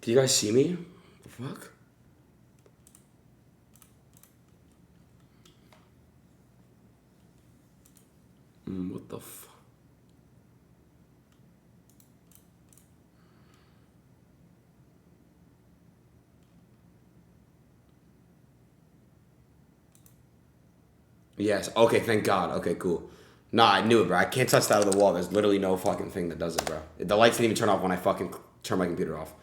Do you guys see me? The fuck? What the fuck? Yes. Okay, thank God. Okay, cool. Nah, I knew it, bro. I can't touch that out of the wall. There's literally no fucking thing that does it, bro. The lights didn't even turn off when I fucking turn my computer off.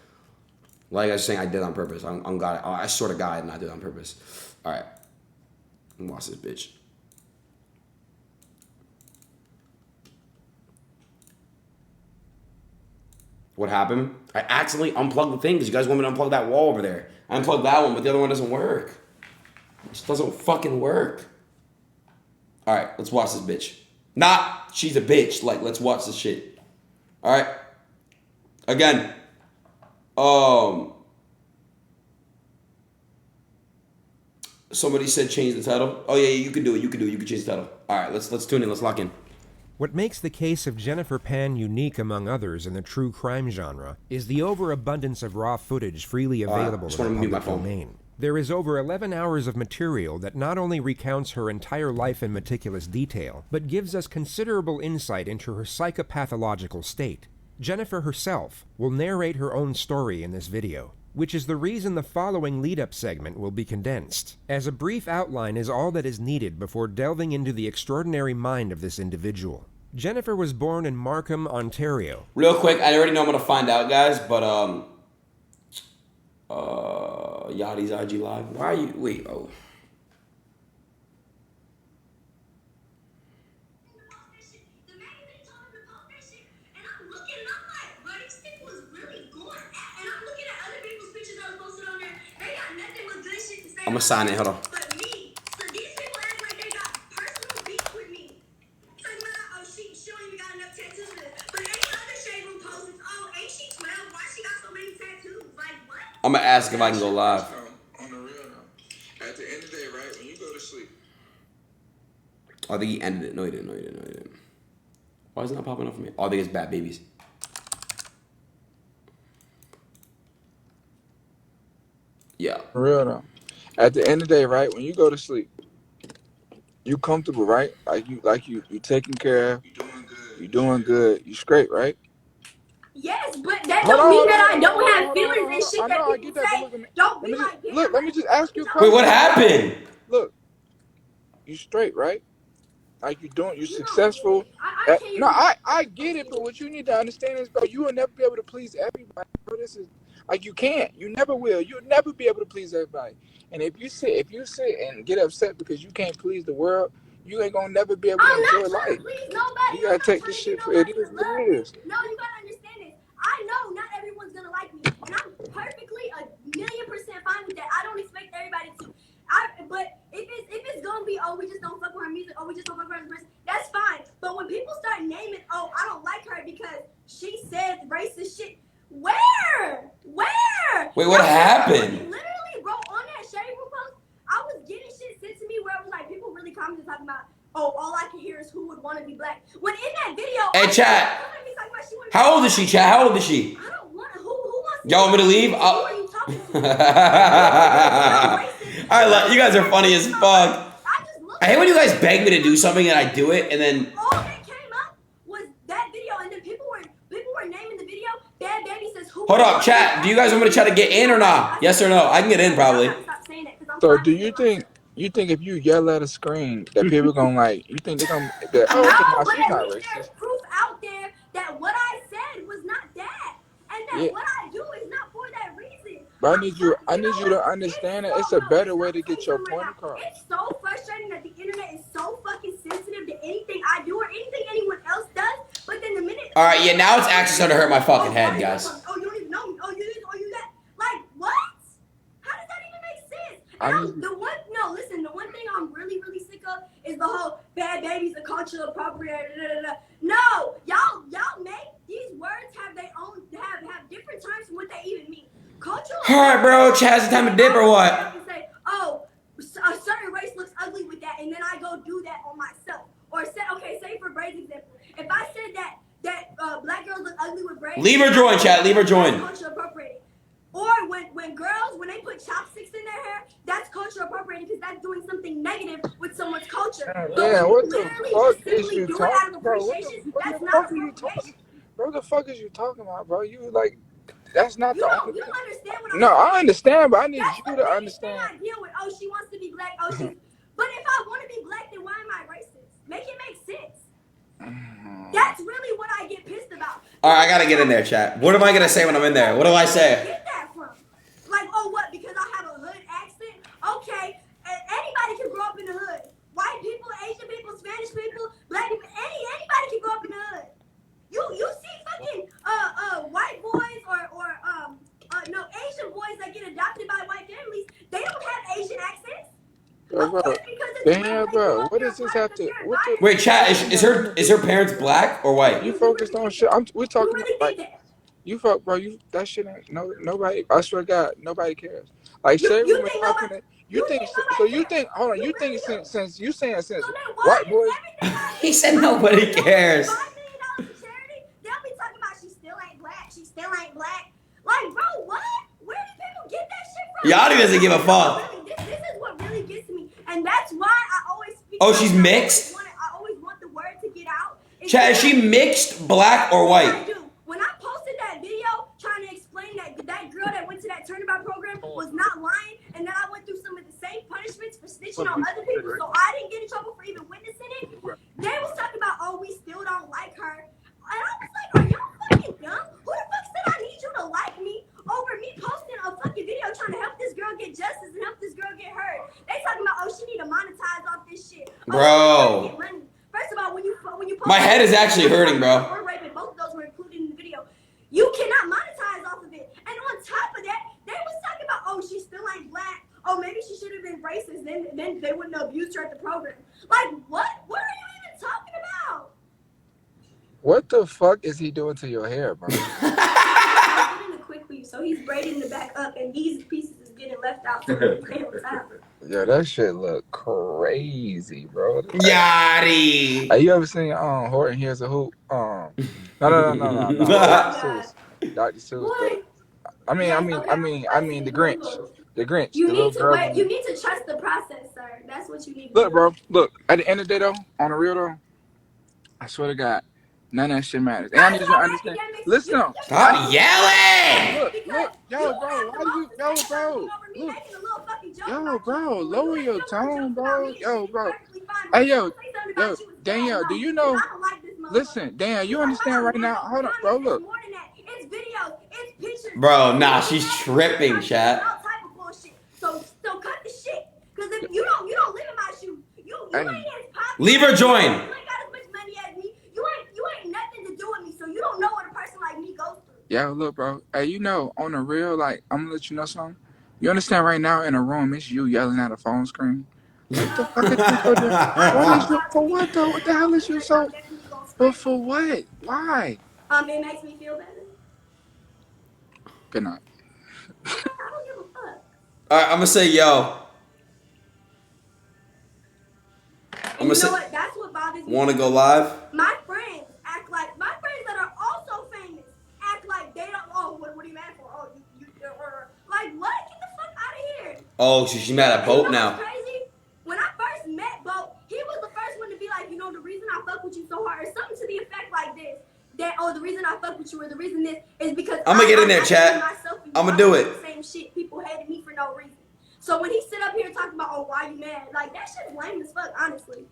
Like I was saying, I did it on purpose. I'm God. I swear to God, I did not do it on purpose. All right. Watch this bitch. What happened? I accidentally unplugged the thing because you guys want me to unplug that wall over there. I unplugged that one, but the other one doesn't work. It just doesn't fucking work. All right, let's watch this bitch. Nah, she's a bitch. Like, let's watch this shit. All right. Again. Somebody said change the title. Oh yeah, you can do it. You can do it. You can change the title. All right, let's tune in. Let's lock in. What makes the case of Jennifer Pan unique among others in the true crime genre is the overabundance of raw footage freely available in the public domain. There is over 11 hours of material that not only recounts her entire life in meticulous detail, but gives us considerable insight into her psychopathological state. Jennifer herself will narrate her own story in this video, which is the reason the following lead-up segment will be condensed, as a brief outline is all that is needed before delving into the extraordinary mind of this individual. Jennifer was born in Markham, Ontario. Real quick, I already know I'm gonna find out, guys, but Yachty's IG Live. Why are you? Wait, oh. I'm gonna sign it. Hold on. I'm gonna ask if I can go live. On the real though. At the end of the day, right, when you go to sleep. Oh, I think he ended it. No, he didn't. No, he didn't. No, he didn't. Why is it not popping up for me? Oh, I think it's Bad Babies. Yeah. For real though. At the end of the day, right, when you go to sleep, you comfortable, right? You taking care of. You doing good. You straight, right? Yes, but that don't mean that I don't have feelings and shit that people say. Don't be like, look, let me just ask you a question. Wait, what happened? Look, you straight, right? Like you successful. I get it, but what you need to understand is, bro, you will never be able to please everybody. Bro, this is like you can't. You never will. You'll never be able to please everybody. And if you sit and get upset because you can't please the world, you ain't gonna never be able to enjoy life. You gotta take this shit for it is what it is. No, you gotta understand it. I know not everyone's gonna like me, and I'm perfectly 1,000,000% fine with that. I don't expect everybody to. But if it's gonna be, oh, we just don't fuck with her music, oh, we just don't fuck with her person, that's fine. But when people start naming, oh, I don't like her because she said racist shit, where? Wait, what happened? Literally wrote on that shade room post. I was getting shit sent to me where it was like people really commented talking about, oh, all I can hear is who would want to be black. When in that video, hey, chat. How old is she, chat? How old is she? I don't want. Who wants? Y'all want me to leave? Who are you talking to? All right, you guys are funny as fuck. I hate when you guys beg me to do something and I do it, and then all that came up was that video, and then people were naming the video. Bad Baby says who. Hold up, chat. Do you guys want me to try to get in or not? Yes or no? I can get in probably. So do you think if you yell at a screen that people gonna like? You think they're gonna? That, no, oh, but she's not at least racist. there's proof out there that what I said was not that, and that what I do is not for that reason. But I need you to understand that it's a better way to get your point across. It's so frustrating that the internet is so fucking sensitive to anything I do or anything anyone else does. But then the minute. All right, yeah, now it's actually starting to hurt my fucking head, guys. Oh, you don't even know me. Oh, you this. Oh, you that. Like what? How does that even make sense? Listen. The one thing I'm really sick of is the whole Bad Babies, the culture appropriate. No, y'all make these words have their own have different terms from what they even mean. Cultural. All right, bro. Chaz, the time to dip or what? Say, oh, a certain race looks ugly with that, and then I go do that on myself. Or say for Bray's example, if I said that black girls look ugly with braids. Leave her join, chat. Leave her join. Culture appropriating. Or that's doing something negative with someone's culture. Yeah, But what the literally fuck just is simply you do it out talking of about? appreciation, What that's the not fuck are you talking? appropriation. Bro, the fuck is you talking about, bro? You like, that's not You the don't only thing. understand what I'm No, saying. I understand, but I need That's you the to biggest thing understand. I deal with. Oh, she wants to be black. Oh, she's. But if I want to be black, then why am I racist? Make it make sense. That's really what I get pissed about. All right, I gotta get in there, chat. What am I gonna say when I'm in there? What do I say? Get that from? Like, oh, what? Because I have a hood accent? Okay, anybody can grow up in the hood. White people, Asian people, Spanish people, black people. Anybody can grow up in the hood. You see fucking white boys or no Asian boys that get adopted by white families. They don't have Asian accents. Bro, Of course, because it's damn, real. They grew bro, up what there does this white have because to? you're What the? Wait, chat. Is her parents black or white? You focused on shit. We're You talking really like think that? you fuck, bro. You that shit ain't nobody. I swear to God, nobody cares. Like You shit think was nobody? happening. You think so? Nobody You cares? think? Hold on. You You really think do. since you saying since So then why white is boys? everything I He do? said nobody cares. $5 million to charity? They'll be talking about she still ain't black. She still ain't black. Like, bro, what? Where do people get that shit from? Yanni doesn't give a fuck. Really, this is what really gets me, and that's why I always speak. Oh, she's mixed? I always want the word to get out. Chat, is she mixed black or I white? do. When I posted that video trying to explain that girl that went to that turnabout program was not lying, and then I went through some of the same punishments for snitching on other people, so I didn't get in trouble for even witnessing it. They was talking about, oh, we still don't like her. And I was like, are y'all fucking dumb? Who the fuck said I need you to like me over me posting a fucking video trying to help this girl get justice and help this girl get heard? They talking about, oh, she need to monetize off this shit. Oh, Bro. get money. First of all, when you post My head is actually hurting, bro. or raping, both of those were included in the video. You cannot monetize off of it. And on top of that, they was talking about, oh, she still ain't black. Oh, maybe she should have been racist. Then they wouldn't have abused her at the program. Like, what? What are you even talking about? What the fuck is he doing to your hair, bro? I'm getting a quick weave, so he's braiding the back up, and these pieces is getting left out, so we stay on top. Yo, that shit look crazy, bro. Yachty. Have you ever seen Horton Hears a Hoop? No. Dr. Seuss. I mean the Grinch. The Grinch. You the need little to girl. wait. You need to trust the process, sir. That's what you need to Look, do. bro. Look. At the end of the day, though, on the real though, I swear to God, none of that shit matters. And I need you to understand. Listen, though. Stop yelling. Look, yo, bro. Why do you, yo, bro, lower your tone, bro. Yo, bro. Hey, yo, Danielle, do you know? Listen, Danielle, you understand right now? Hold on, bro. Look. It's videos, it's pictures. Bro, nah, she's tripping, chat. All type of bullshit. So cut the shit. Cause if you don't live in my shoes. You ain't as popular. Leave her join. You ain't got as much money as me. You ain't nothing to do with me. So you don't know what a person like me goes through. Yeah, look, bro. Hey, you know, on the real, like, I'm gonna let you know something. You understand right now in a room, it's you yelling at a phone screen. What the fuck is you so doing? What is you for what though? What the hell is you so? But for what? Why? It makes me feel better. Good night. I don't give a fuck. All right, I'm gonna say yo. And you know what? That's what bothers me. Want to go live? My friends that are also famous act like they don't. Oh, what are you mad for? Oh, you like what? Get the fuck out of here. Oh, she's mad at Boat now. What's crazy? When I first met Boat, he was the first one to be like, you know, the reason I fuck with you so hard is something to the effect like this. That the reason I fuck with you or the reason this is because I'm gonna get in there, chat. I'm gonna do it. Same shit. People hated me for no reason. So when he sit up here talking about, oh, why you mad? Like that shit's lame as fuck, honestly.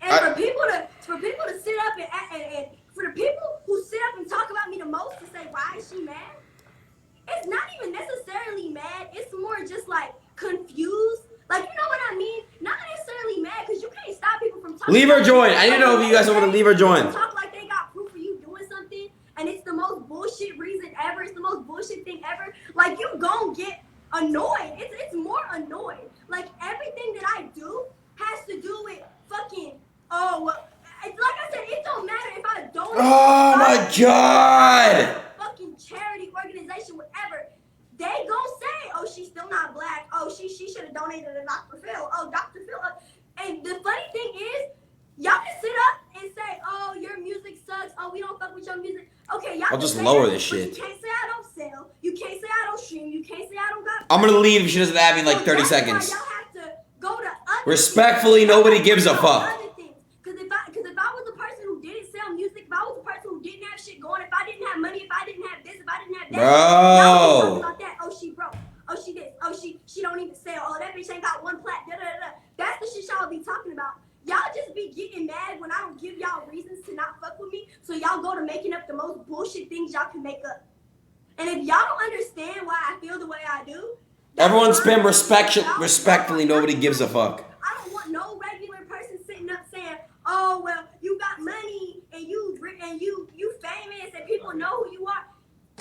And for people to sit up and for the people who sit up and talk about me the most to say why is she mad? It's not even necessarily mad. It's more just like confused. Like, you know what I mean? Not necessarily mad because you can't stop people from talking. Leave her join. I didn't know if you guys want to leave her join. Talk like they got proof of you doing something, and it's the most bullshit reason ever. It's the most bullshit thing ever. Like you gon' get annoyed. It's more annoyed. Like everything that I do has to do with fucking. Like I said, it don't matter if I don't. Oh my God. Fucking charity organization, whatever. They gon' say, oh, she's still not black. Oh, she should have donated to Dr. Phil. Oh, Dr. Phil. And the funny thing is, y'all can sit up and say, oh, your music sucks. Oh, we don't fuck with your music. Okay, y'all. I'll just lower this shit. You can't say I don't sell. You can't say I don't stream. You can't say I don't got I'm gonna leave if she doesn't add me in like 30 that's why seconds. y'all have to go to other Respectfully, things. nobody gives a Other fuck. things. Because if I was a person who didn't sell music, if I was a person who didn't have shit going, if I didn't have money, if I didn't have this, if I didn't have that, y'all would be talking about that. Oh, she broke. Oh, she this. Oh, she don't even sell. Oh, that bitch ain't got one plat. Da, da, da, da. That's the shit y'all be talking about. Y'all just be getting mad when I don't give y'all reasons to not fuck with me, so y'all go to making up the most bullshit things y'all can make up. And if y'all don't understand why I feel the way I do, Everyone's been respectfully, nobody gives a fuck. I don't want no regular person sitting up saying, "Oh well, you got money and you famous and people know who you are."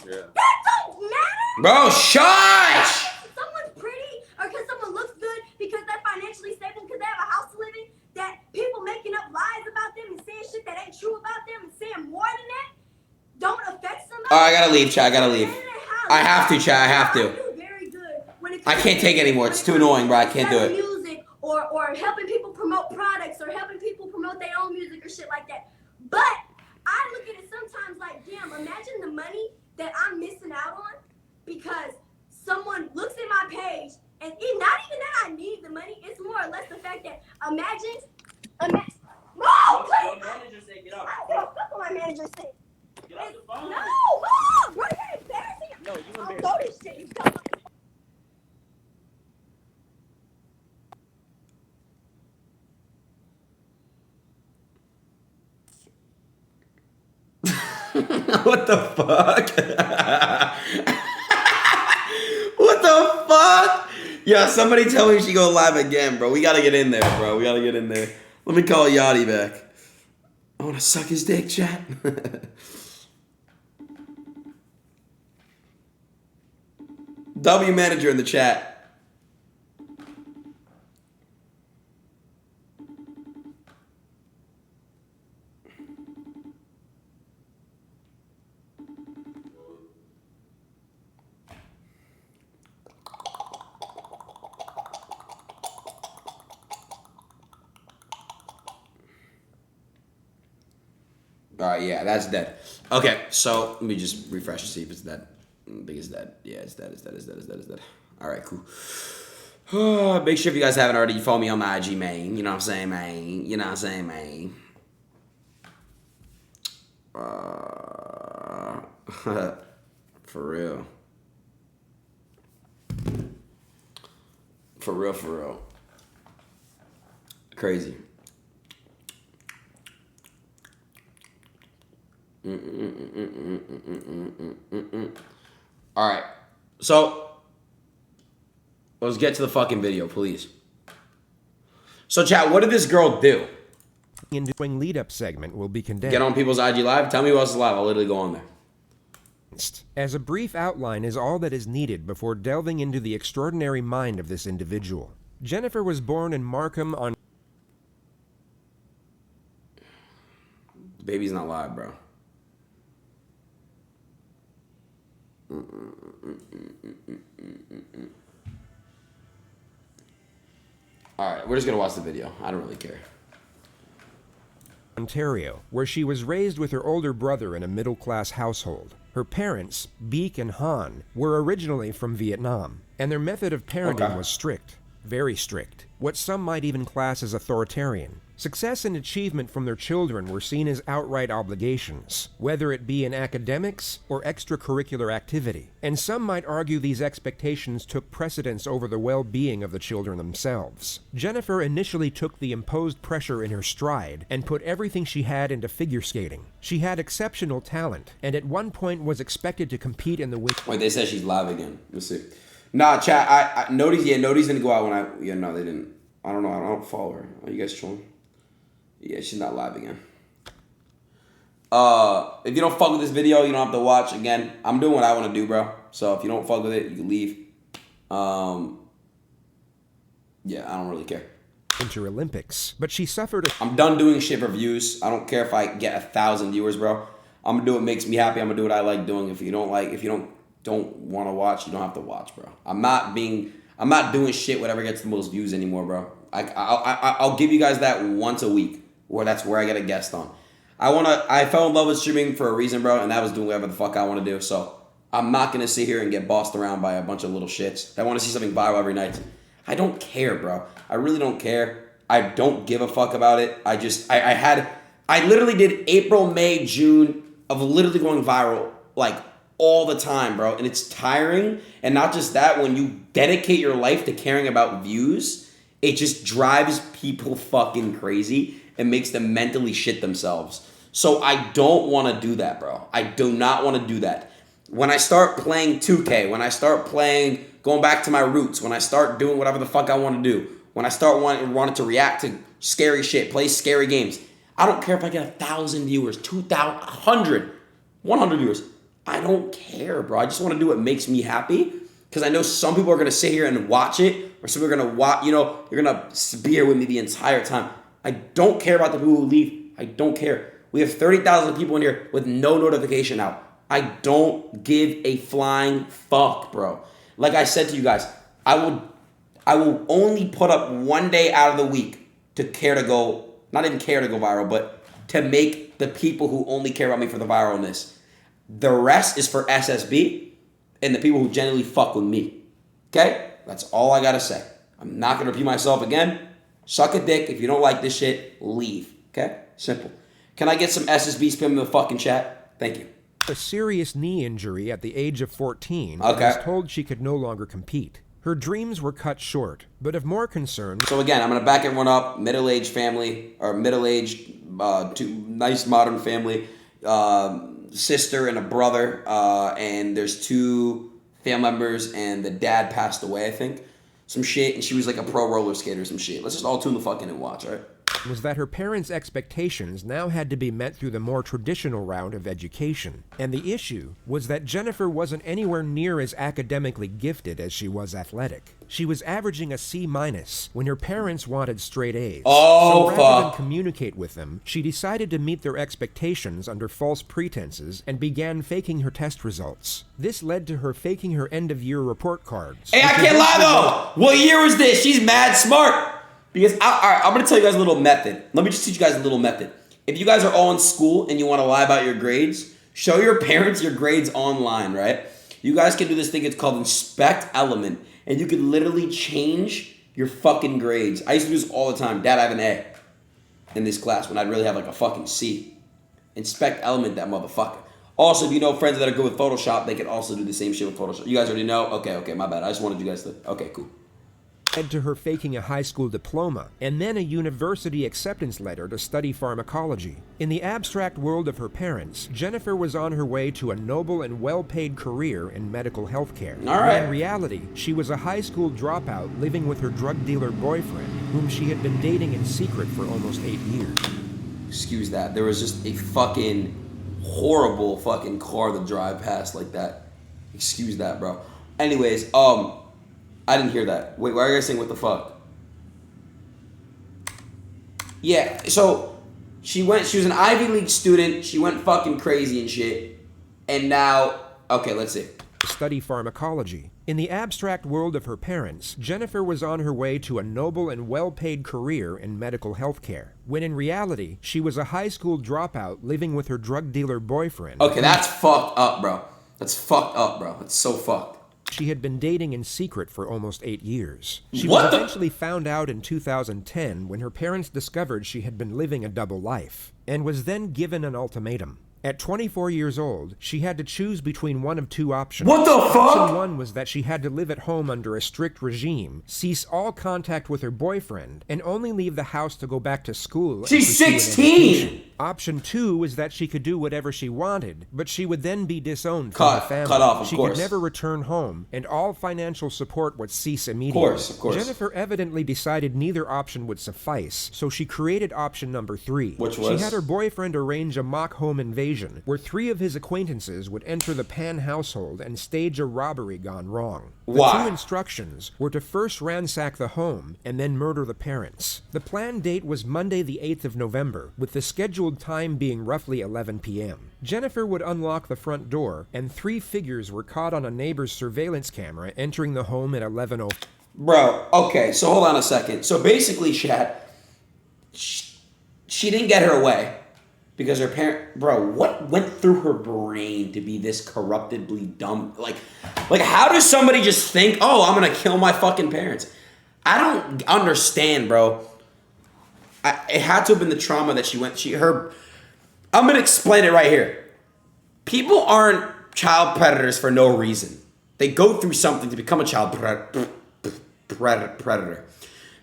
Yeah. That don't matter. Bro, shush! Someone's pretty or because someone looks good because they're financially stable because they have a house to live in. That people making up lies about them and saying shit that ain't true about them and saying more than that don't affect somebody. Oh, I gotta leave, chat. I gotta leave. I have to, chat. I have to. I can't take it anymore. It's too annoying, bro. I can't do it. Music or helping people promote products or helping people promote their own music or shit like that. But I look at it sometimes like, damn, imagine the money that I'm missing out on because someone looks at my page and not even that I need the money. It's more or less the fact that imagine. Whoa, please! Your manager said get off. I don't give a fuck what my manager said. Get off the phone. No, Mom! Bro, you're embarrassing. No, you embarrassing. I'll go this shit. You don't. What the fuck? What the fuck? Yeah, somebody tell me she go live again, bro. We gotta get in there, bro. We gotta get in there. Let me call Yachty back. I wanna suck his dick, chat. W manager in the chat. Alright, yeah, that's dead. Okay, so let me just refresh to see if it's dead. I think it's dead. Yeah, it's dead, it's dead, it's dead, it's dead, it's dead. Alright, cool. Make sure if you guys haven't already, you follow me on my IG, man. You know what I'm saying, man? You know what I'm saying, man? For real. For real, for real. Crazy. All right, so let's get to the fucking video, please. So, chat, what did this girl do? Enduring lead-up segment will be condensed. Get on people's IG live. Tell me who else is live. I'll literally go on there. As a brief outline is all that is needed before delving into the extraordinary mind of this individual. Jennifer was born in Markham on... The baby's not live, bro. Alright, we're just gonna watch the video. I don't really care. Ontario, where she was raised with her older brother in a middle-class household. Her parents, Beek and Han, were originally from Vietnam, and their method of parenting was strict, very strict, what some might even class as authoritarian. Success and achievement from their children were seen as outright obligations, whether it be in academics or extracurricular activity, and some might argue these expectations took precedence over the well-being of the children themselves. Jennifer initially took the imposed pressure in her stride and put everything she had into figure skating. She had exceptional talent, and at one point was expected to compete in the... Wait, they said she's live again. Let's see. Nah, chat, I Noti's didn't go out when no, they didn't. I don't know, I don't follow her. Are you guys trolling? Yeah, she's not live again. If you don't fuck with this video, you don't have to watch. Again, I'm doing what I want to do, bro. So if you don't fuck with it, you can leave. Yeah, I don't really care. Winter Olympics, but she suffered I'm done doing shit for views. I don't care if I get 1,000 viewers, bro. I'm gonna do what makes me happy. I'm gonna do what I like doing. If you don't want to watch, you don't have to watch, bro. I'm not doing shit whatever gets the most views anymore, bro. I'll give you guys that once a week, where that's where I get a guest on. I fell in love with streaming for a reason, bro, and that was doing whatever the fuck I want to do. So I'm not going to sit here and get bossed around by a bunch of little shits that want to see something viral every night. I don't care, bro. I really don't care. I don't give a fuck about it. I literally did April, May, June of literally going viral like all the time, bro. And it's tiring. And not just that, when you dedicate your life to caring about views, it just drives people fucking crazy and makes them mentally shit themselves. So I don't want to do that, bro. I do not want to do that. When I start playing 2K, when I start playing, going back to my roots, when I start doing whatever the fuck I want to do, when I start wanting to react to scary shit, play scary games, I don't care if I get 1,000 viewers, 2,000, 100, 100 viewers. I don't care, bro. I just want to do what makes me happy, because I know some people are going to sit here and watch it, or some people are going to watch, you know, you're going to be here with me the entire time. I don't care about the people who leave. I don't care. We have 30,000 people in here with no notification out. I don't give a flying fuck, bro. Like I said to you guys, I will only put up one day out of the week to care to go, not even care to go viral, but to make the people who only care about me for the viralness. The rest is for SSB and the people who genuinely fuck with me. Okay? That's all I gotta say. I'm not gonna repeat myself again. Suck a dick. If you don't like this shit, leave. Okay? Simple. Can I get some SSB spam in the fucking chat? Thank you. A serious knee injury at the age of 14 and was told she could no longer compete. Her dreams were cut short, but of more concern... So again, I'm going to back everyone up. Middle-aged family, or middle-aged, nice modern family, sister and a brother, and there's 2 family members, and the dad passed away, I think. Some shit, and she was like a pro roller skater or some shit. Let's just all tune the fuck in and watch, all right? Was that her parents' expectations now had to be met through the more traditional route of education. And the issue was that Jennifer wasn't anywhere near as academically gifted as she was athletic. She was averaging a C- when her parents wanted straight A's. Oh, so rather than communicate with them, she decided to meet their expectations under false pretenses and began faking her test results. This led to her faking her end-of-year report cards. Hey, I can't lie though! What year was this? She's mad smart! Because, all right, I'm going to tell you guys a little method. Let me just teach you guys a little method. If you guys are all in school and you want to lie about your grades, show your parents your grades online, right? You guys can do this thing. It's called Inspect Element. And you can literally change your fucking grades. I used to do this all the time. Dad, I have an A in this class when I'd really have like a fucking C. Inspect Element that motherfucker. Also, if you know friends that are good with Photoshop, they can also do the same shit with Photoshop. You guys already know? Okay, my bad. I just wanted you guys to... Okay, cool. Led to her faking a high school diploma and then a university acceptance letter to study pharmacology. In the abstract world of her parents, Jennifer was on her way to a noble and well-paid career in medical health care. All right. In reality, she was a high school dropout living with her drug dealer boyfriend, whom she had been dating in secret for almost 8 years. Excuse that. There was just a fucking horrible fucking car to drive past like that. Excuse that, bro. Anyways, I didn't hear that. Wait, why are you guys saying what the fuck? Yeah, so she was an Ivy League student. She went fucking crazy and shit. And now, okay, let's see. Study pharmacology. In the abstract world of her parents, Jennifer was on her way to a noble and well-paid career in medical health care, when in reality, she was a high school dropout living with her drug dealer boyfriend. Okay, that's fucked up, bro. That's fucked up, bro. That's so fucked. She had been dating in secret for almost 8 years. She was eventually found out in 2010 when her parents discovered she had been living a double life, and was then given an ultimatum. At 24 years old, she had to choose between one of 2 options. What the fuck? Option 1 was that she had to live at home under a strict regime, cease all contact with her boyfriend, and only leave the house to go back to school. She's 16! Option 2 was that she could do whatever she wanted, but she would then be disowned from her family. Cut off, of she course. could never return home, and all financial support would cease immediately. Of course. Jennifer evidently decided neither option would suffice, so she created option number 3. Which was? She had her boyfriend arrange a mock home invasion, where 3 of his acquaintances would enter the Pan household and stage a robbery gone wrong. The 2 instructions were to first ransack the home and then murder the parents. The planned date was Monday the 8th of November, with the scheduled time being roughly 11 p.m. Jennifer would unlock the front door, and 3 figures were caught on a neighbor's surveillance camera entering the home at 11:05. Bro, okay, so hold on a second. So basically, chat, she didn't get her way. because her parent, bro, what went through her brain to be this corruptedly dumb? Like how does somebody just think, oh, I'm gonna kill my fucking parents? I don't understand, bro. It had to have been the trauma that she went. I'm gonna explain it right here. People aren't child predators for no reason. They go through something to become a child predator.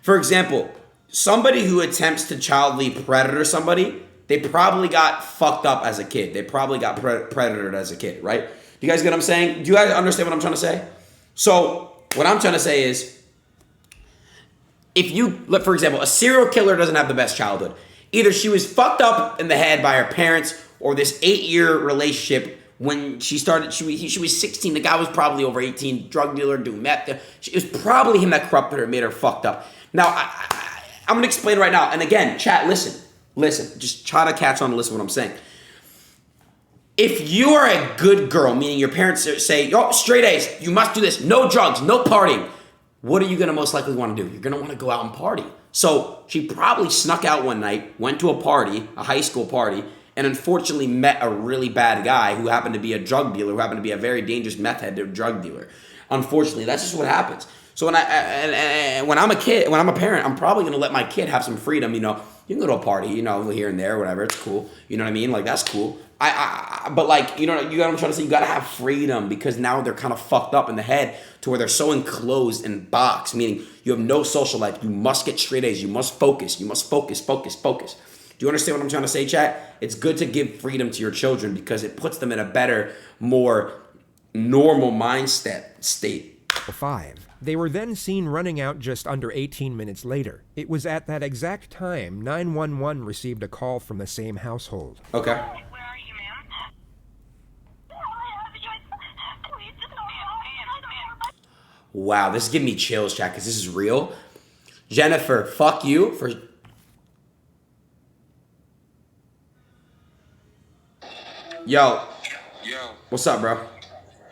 For example, somebody who attempts to childly predator somebody, they probably got fucked up as a kid. They probably got predatored as a kid, right? Do you guys get what I'm saying? Do you guys understand what I'm trying to say? So what I'm trying to say is, if you, for example, a serial killer doesn't have the best childhood. Either she was fucked up in the head by her parents, or this 8-year relationship when she started, she was 16, the guy was probably over 18, drug dealer, doing meth. It was probably him that corrupted her, made her fucked up. Now, I'm going to explain right now. And again, chat, listen. Just try to catch on and listen to what I'm saying. If you are a good girl, meaning your parents say, yo, straight A's, you must do this, no drugs, no partying, what are you going to most likely want to do? You're going to want to go out and party. So she probably snuck out one night, went to a party, a high school party, and unfortunately met a really bad guy who happened to be a drug dealer, who happened to be a very dangerous meth head drug dealer. Unfortunately, that's just what happens. So when I'm a kid, when I'm a parent, I'm probably going to let my kid have some freedom. You know, you can go to a party, you know, here and there, whatever. It's cool. You know what I mean? Like, that's cool. But like, you know what I'm trying to say? You got to have freedom, because now they're kind of fucked up in the head to where they're so enclosed and boxed, meaning you have no social life. You must get straight A's. You must focus. You must focus. Do you understand what I'm trying to say, chat? It's good to give freedom to your children because it puts them in a better, more normal mindset state. 5. They were then seen running out just under 18 minutes later. It was at that exact time 911 received a call from the same household. Okay. Where are you, ma'am? Wow, this is giving me chills, chat, because this is real. Jennifer, fuck you for... Yo. What's up, bro?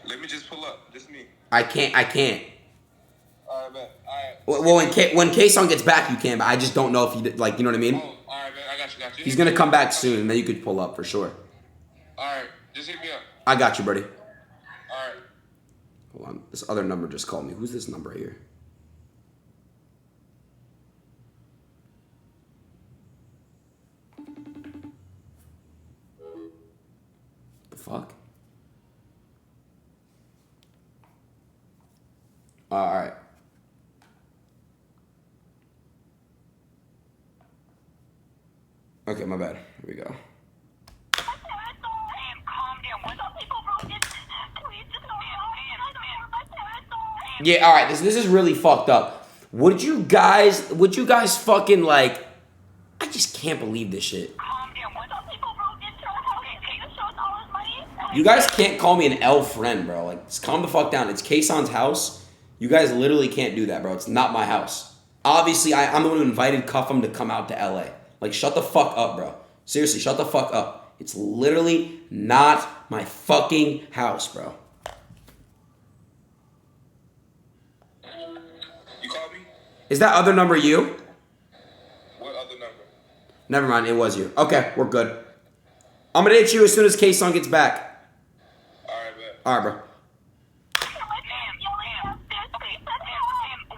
Let me just pull up. This me. I can't. All right, man. All right. Well, when K-Song gets back, you can, but I just don't know if he, like, you know what I mean? Oh, all right, man. I got you. He's going to come back soon, and then you could pull up for sure. All right. Just hit me up. I got you, buddy. All right. Hold on. This other number just called me. Who's this number here? The fuck? All right. Okay, my bad. Here we go. Yeah, all right. This is really fucked up. Would you guys fucking like? I just can't believe this shit. You guys can't call me an L friend, bro. Like, just calm the fuck down. It's Kayson's house. You guys literally can't do that, bro. It's not my house. Obviously, I'm the one who invited Cuffham to come out to LA. Like, shut the fuck up, bro. Seriously, shut the fuck up. It's literally not my fucking house, bro. You called me? Is that other number you? What other number? Never mind, it was you. Okay, we're good. I'm gonna hit you as soon as K-Song gets back. All right, man. All right, bro.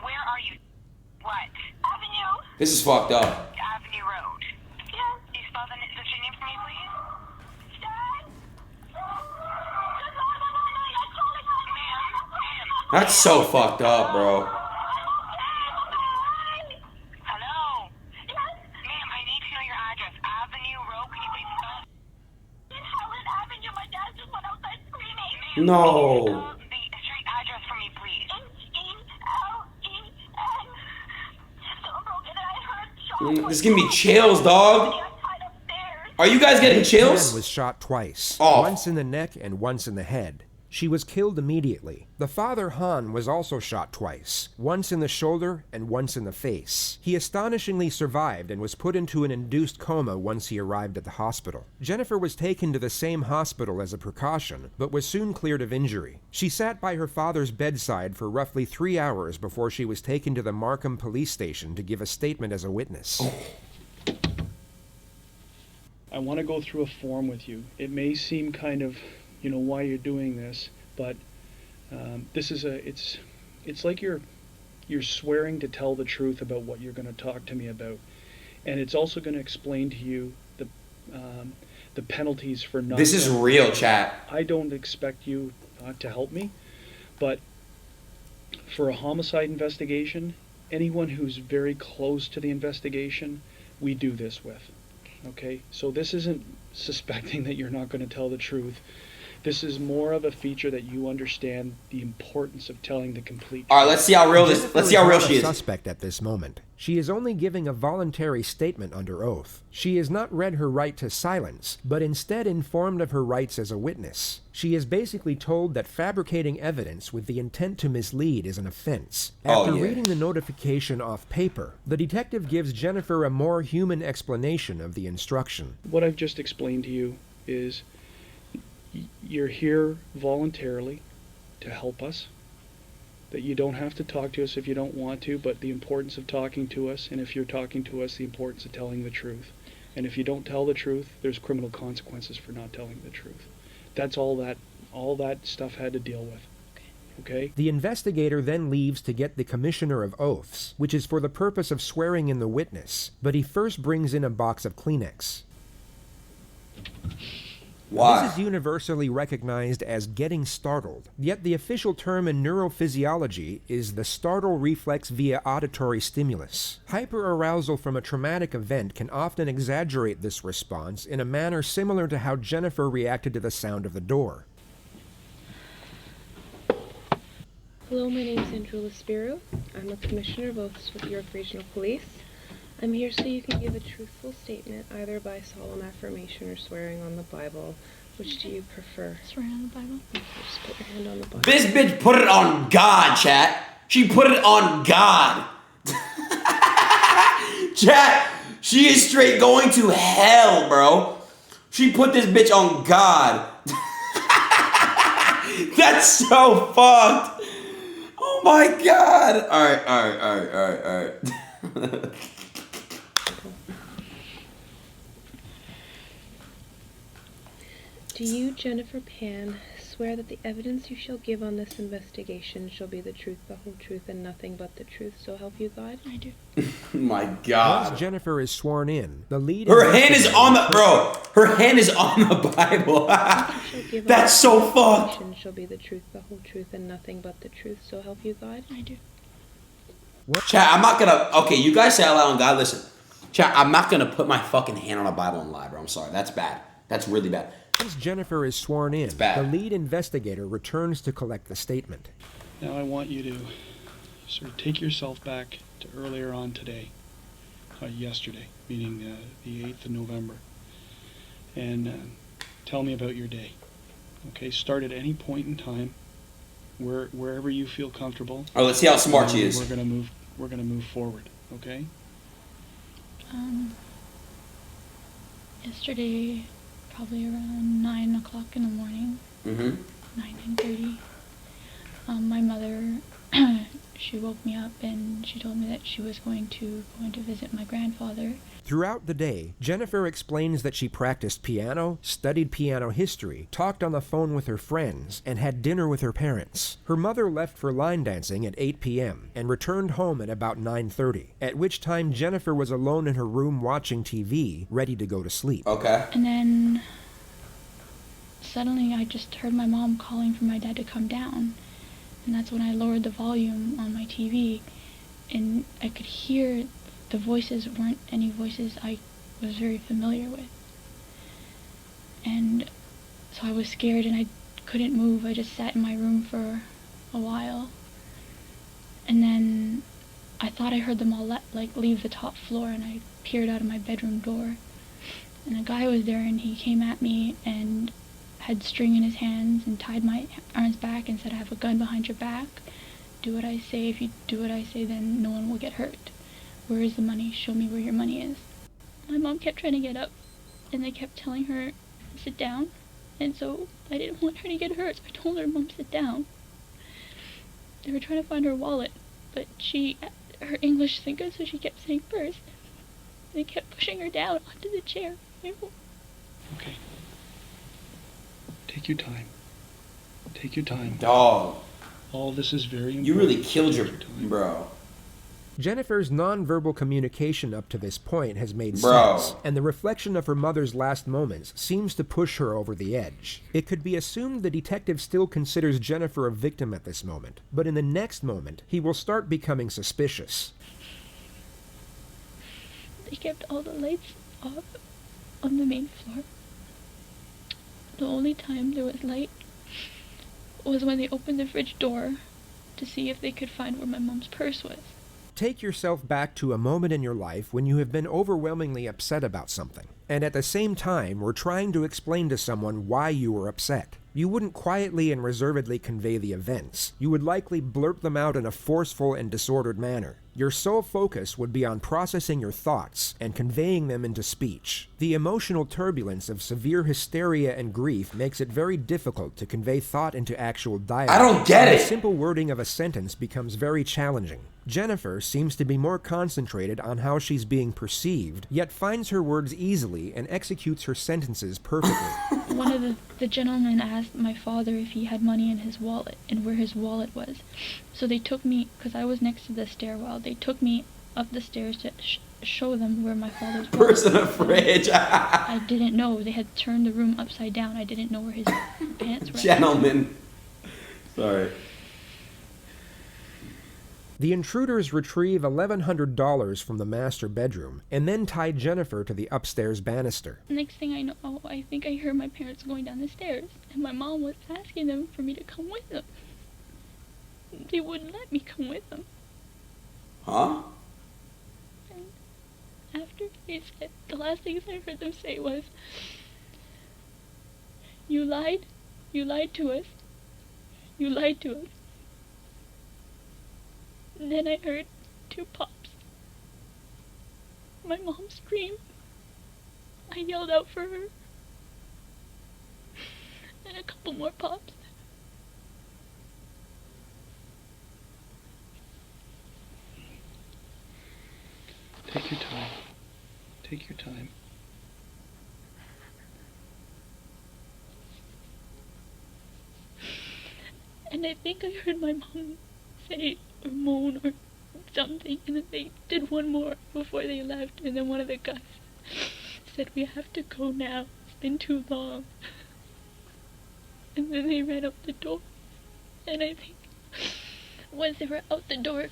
Where are you? What? Avenue. This is fucked up. Avenue Road. Yes. Do you spell the street name for me, please? Dad? Ma'am. That's so fucked up, bro. Hello? Yes? Ma'am, I need to know your address. Avenue Road. Can you please spell it? In Helen Avenue. My dad just went outside screaming. No. The street address for me, please. H-E-L-E-N. Someone broke in and I heard shots. This is giving me chills, dog. Are you guys getting Man chills? was shot twice, Oh. once in the neck and once in the head. She was killed immediately. The father, Han, was also shot twice, once in the shoulder and once in the face. He astonishingly survived and was put into an induced coma once he arrived at the hospital. Jennifer was taken to the same hospital as a precaution, but was soon cleared of injury. She sat by her father's bedside for roughly 3 hours before she was taken to the Markham police station to give a statement as a witness. I want to go through a form with you. It may seem kind of, why you're doing this, but this is it's like you're swearing to tell the truth about what you're going to talk to me about, and it's also going to explain to you the penalties for not. This is real, chat. I don't expect you to help me, but for a homicide investigation, anyone who's very close to the investigation, we do this with. Okay? So this isn't suspecting that you're not going to tell the truth. This is more of a feature that you understand the importance of telling the complete truth. All right, let's see how real this. Let's see how real she is. Suspect at this moment. She is only giving a voluntary statement under oath. She has not read her right to silence, but instead informed of her rights as a witness. She is basically told that fabricating evidence with the intent to mislead is an offense. After reading the notification off paper, the detective gives Jennifer a more human explanation of the instruction. What I've just explained to you is you're here voluntarily to help us, that you don't have to talk to us if you don't want to, but the importance of talking to us, and if you're talking to us, the importance of telling the truth. And if you don't tell the truth, there's criminal consequences for not telling the truth. That's all that stuff had to deal with. Okay? The investigator then leaves to get the Commissioner of Oaths, which is for the purpose of swearing in the witness, but he first brings in a box of Kleenex. Why? This is universally recognized as getting startled, yet the official term in neurophysiology is the startle reflex via auditory stimulus. Hyperarousal from a traumatic event can often exaggerate this response in a manner similar to how Jennifer reacted to the sound of the door. Hello, my name is Andrew Laspiro. I'm a Commissioner of Oaths with York Regional Police. I'm here so you can give a truthful statement, either by solemn affirmation or swearing on the Bible. Which do you prefer? Swearing on the Bible. Okay, just put your hand on the Bible. This bitch put it on God, chat. She put it on God. Chat, she is straight going to hell, bro. She put this bitch on God. That's so fucked. Oh my God. All right. Do you, Jennifer Pan, swear that the evidence you shall give on this investigation shall be the truth, the whole truth, and nothing but the truth, so help you God? I do. My God. Once Jennifer is sworn in, the lead... Her hand is on the... Bro, her hand is on the Bible. That's so fucked. Shall be the truth, the whole truth, and nothing but the truth, so help you God? I do. Chat, I'm not gonna... Okay, you guys say out loud on God, listen. Chat, I'm not gonna put my fucking hand on a Bible and lie, bro. I'm sorry. That's bad. That's really bad. Once Jennifer is sworn in, the lead investigator returns to collect the statement. Now I want you to sort of take yourself back to earlier on today, yesterday, meaning the 8th of November, and tell me about your day. Okay, start at any point in time, wherever you feel comfortable. Oh, let's see how smart she is. We're gonna move forward. Okay. Yesterday, probably around 9 o'clock in the morning. 9:30. My mother, she woke me up and she told me that she was going to visit my grandfather. Throughout the day, Jennifer explains that she practiced piano, studied piano history, talked on the phone with her friends, and had dinner with her parents. Her mother left for line dancing at 8 p.m. and returned home at about 9:30, at which time Jennifer was alone in her room watching TV, ready to go to sleep. Okay. And then suddenly I just heard my mom calling for my dad to come down. And that's when I lowered the volume on my TV, and I could hear the voices weren't any voices I was very familiar with. And so I was scared and I couldn't move. I just sat in my room for a while. And then I thought I heard them all leave the top floor, and I peered out of my bedroom door. And a guy was there, and he came at me and had string in his hands and tied my arms back and said, "I have a gun behind your back. Do what I say. If you do what I say, then no one will get hurt. Where is the money? Show me where your money is." My mom kept trying to get up, and they kept telling her, "Sit down." And so I didn't want her to get hurt, so I told her, "Mom, sit down." They were trying to find her wallet, but her English isn't good, so she kept saying purse. They kept pushing her down onto the chair. Okay. Take your time. Take your time. Dog. All this is very important. You really killed your bro. Jennifer's nonverbal communication up to this point has made sense, and the reflection of her mother's last moments seems to push her over the edge. It could be assumed the detective still considers Jennifer a victim at this moment, but in the next moment, he will start becoming suspicious. They kept all the lights off on the main floor. The only time there was light was when they opened the fridge door to see if they could find where my mom's purse was. Take yourself back to a moment in your life when you have been overwhelmingly upset about something, and at the same time were trying to explain to someone why you were upset. You wouldn't quietly and reservedly convey the events. You would likely blurt them out in a forceful and disordered manner. Your sole focus would be on processing your thoughts and conveying them into speech. The emotional turbulence of severe hysteria and grief makes it very difficult to convey thought into actual dialogue. I don't get it. The simple wording of a sentence becomes very challenging. Jennifer seems to be more concentrated on how she's being perceived, yet finds her words easily and executes her sentences perfectly. One of the gentlemen asked my father if he had money in his wallet and where his wallet was. So they took me, because I was next to the stairwell, they took me up the stairs to show them where my father's wallet was. Purse in a fridge. I didn't know. They had turned the room upside down. I didn't know where his pants were. Gentlemen. Sorry. The intruders retrieve $1,100 from the master bedroom and then tie Jennifer to the upstairs banister. Next thing I know, I think I heard my parents going down the stairs, and my mom was asking them for me to come with them. They wouldn't let me come with them. Huh? And after they said, the last things I heard them say was, "You lied to us. You lied to us." And then I heard 2 pops. My mom screamed. I yelled out for her. And a couple more pops. Take your time. Take your time. And I think I heard my mom say or moan or something, and then they did one more before they left, and then one of the guys said, "We have to go now, it's been too long." And then they ran out the door, and I think once they were out the door,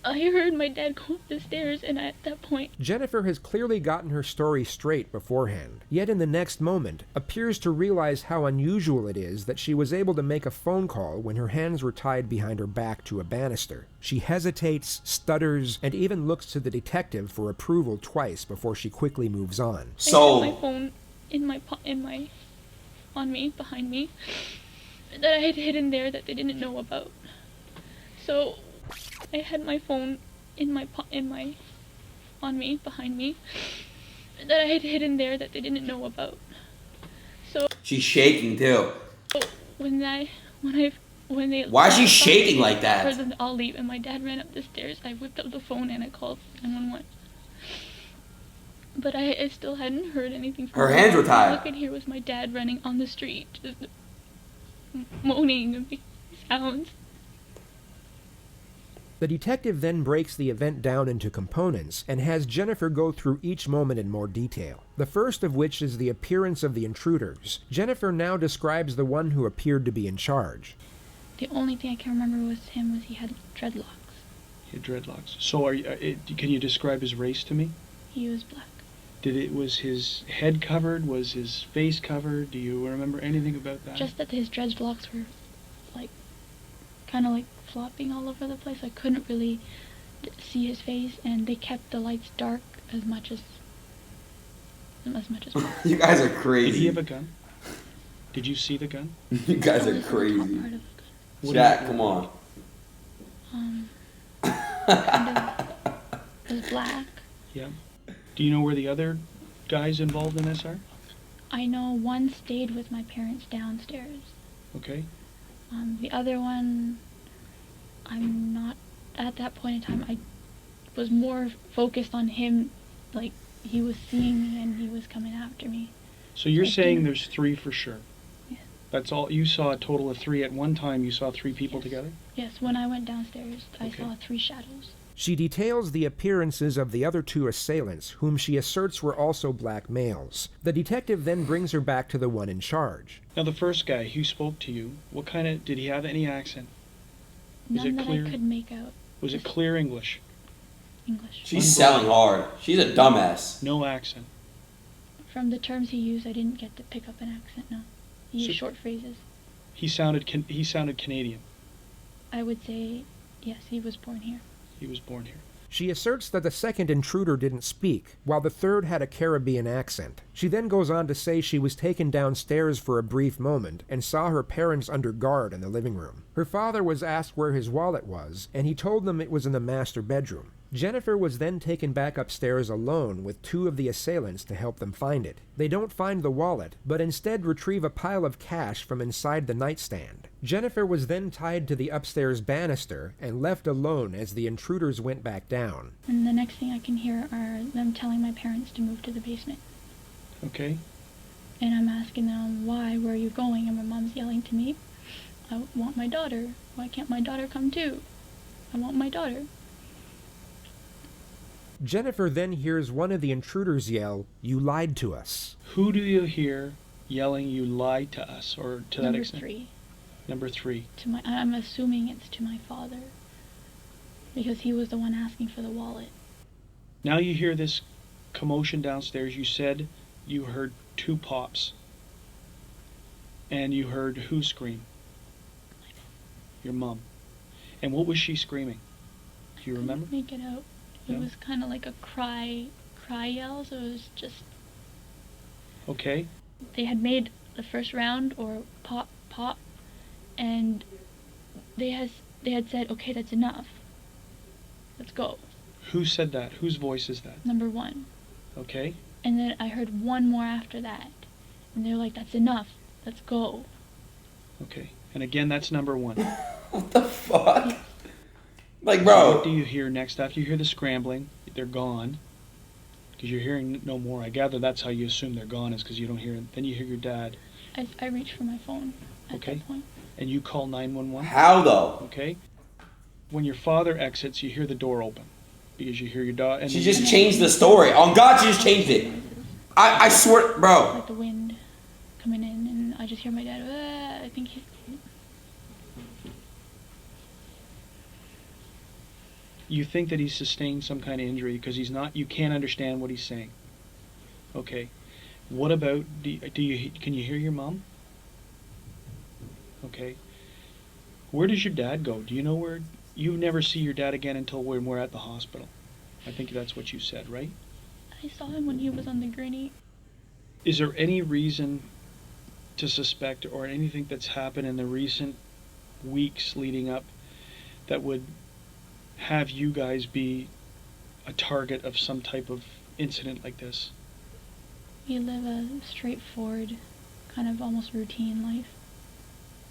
I heard my dad go up the stairs, and at that point... Jennifer has clearly gotten her story straight beforehand, yet in the next moment appears to realize how unusual it is that she was able to make a phone call when her hands were tied behind her back to a banister. She hesitates, stutters, and even looks to the detective for approval twice before she quickly moves on. I had my phone on me, behind me, that I had hidden there that they didn't know about. So... I had my phone on me, behind me, that I had hidden there that they didn't know about. So she's shaking too. When they why is she shaking like that? I heard them all leave, and my dad ran up the stairs. I whipped up the phone and I called 911. But I still hadn't heard anything from her. Her hands were tied. All I could hear was my dad running on the street, just moaning and making sounds. The detective then breaks the event down into components and has Jennifer go through each moment in more detail. The first of which is the appearance of the intruders. Jennifer now describes the one who appeared to be in charge. The only thing I can remember was he had dreadlocks. He had dreadlocks. So can you describe his race to me? He was black. Was his head covered? Was his face covered? Do you remember anything about that? Just that his dreadlocks were kind of flopping all over the place. I couldn't really see his face, and they kept the lights dark as much as possible. You guys are crazy. Did he have a gun? Did you see the gun? You guys are crazy. Jack, come on. Kind of was black. Yeah. Do you know where the other guys involved in this are? I know one stayed with my parents downstairs. Okay. The other one, I'm not, at that point in time, I was more focused on him, he was seeing me and he was coming after me. So you're I saying didn't- there's 3 for sure? Yeah. That's all, you saw a total of 3 at one time, you saw 3 people Yes. together? Yes, when I went downstairs, I Okay. saw 3 shadows. She details the appearances of the other 2 assailants, whom she asserts were also black males. The detective then brings her back to the one in charge. Now the first guy who spoke to you, what kind of, did he have any accent? Is None it that clear? I could make out. Was it Just clear English? English. She's selling hard. She's a dumbass. No accent. From the terms he used, I didn't get to pick up an accent, no. He used So- short phrases. He sounded Canadian. I would say, yes, he was born here. He was born here. She asserts that the second intruder didn't speak, while the third had a Caribbean accent. She then goes on to say she was taken downstairs for a brief moment and saw her parents under guard in the living room. Her father was asked where his wallet was, and he told them it was in the master bedroom. Jennifer was then taken back upstairs alone with 2 of the assailants to help them find it. They don't find the wallet, but instead retrieve a pile of cash from inside the nightstand. Jennifer was then tied to the upstairs banister and left alone as the intruders went back down. And the next thing I can hear are them telling my parents to move to the basement. Okay. And I'm asking them, why, where are you going? And my mom's yelling to me, I want my daughter. Why can't my daughter come too? I want my daughter. Jennifer then hears one of the intruders yell, "You lied to us." Who do you hear yelling, "You lied to us," or to that Number extent? 3. Number 3. I'm assuming it's to my father. Because he was the one asking for the wallet. Now you hear this commotion downstairs. You said you heard 2 pops. And you heard who scream? Your mom. And what was she screaming? Do you remember? I couldn't make it out. It Yeah. was kind of like a cry yell, so it was just, Okay. they had made the first round, or pop, pop, and they had said, okay, that's enough. Let's go. Who said that? Whose voice is that? Number 1. Okay. And then I heard one more after that. And they're like, that's enough. Let's go. Okay. And again, that's number 1. What the fuck? Like, What bro. do you hear next after you hear the scrambling? They're gone. Because you're hearing no more. I gather that's how you assume they're gone, is because you don't hear it. Then you hear your dad. I reached for my phone at Okay. that point. And you call 911. How though? Okay. When your father exits, you hear the door open. Because you hear your dog. And She just changed the story. On God, she just changed it. I swear, bro. Like the wind coming in, and I just hear my dad, I think he's... You think that he's sustained some kind of injury because he's not. You can't understand what he's saying. Okay. What about? Can you hear your mom? Okay. Where does your dad go? Do you know where? You never see your dad again until when we're at the hospital. I think that's what you said, right? I saw him when he was on the gurney. Is there any reason to suspect, or anything that's happened in the recent weeks leading up, that would have you guys be a target of some type of incident like this? We live a straightforward, kind of almost routine life.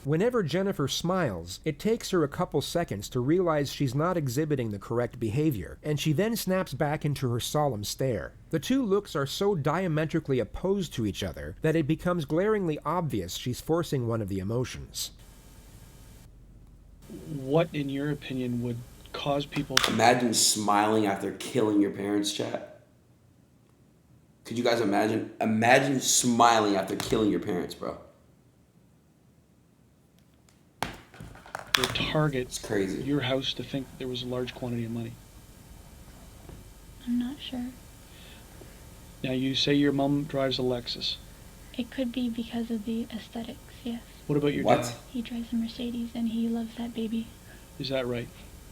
Whenever Jennifer smiles, it takes her a couple seconds to realize she's not exhibiting the correct behavior, and she then snaps back into her solemn stare. The 2 looks are so diametrically opposed to each other that it becomes glaringly obvious she's forcing one of the emotions. What, in your opinion, would cause people to... Imagine smiling after killing your parents, chat. Could you guys imagine? Imagine smiling after killing your parents, bro. target It's crazy. your house to think there was a large quantity of money? I'm not sure. Now, you say your mom drives a Lexus. It could be because of the aesthetics, yes. What about your What? dad? He drives a Mercedes and he loves that baby. Is that right?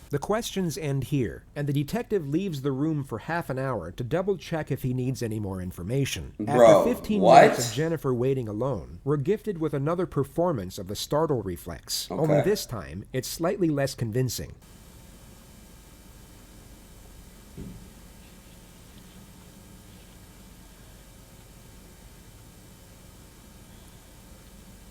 The questions end here, and the detective leaves the room for half an hour to double-check if he needs any more information. Bro, After 15 what? minutes of Jennifer waiting alone, we're gifted with another performance of the startle reflex. Okay. Only this time, it's slightly less convincing.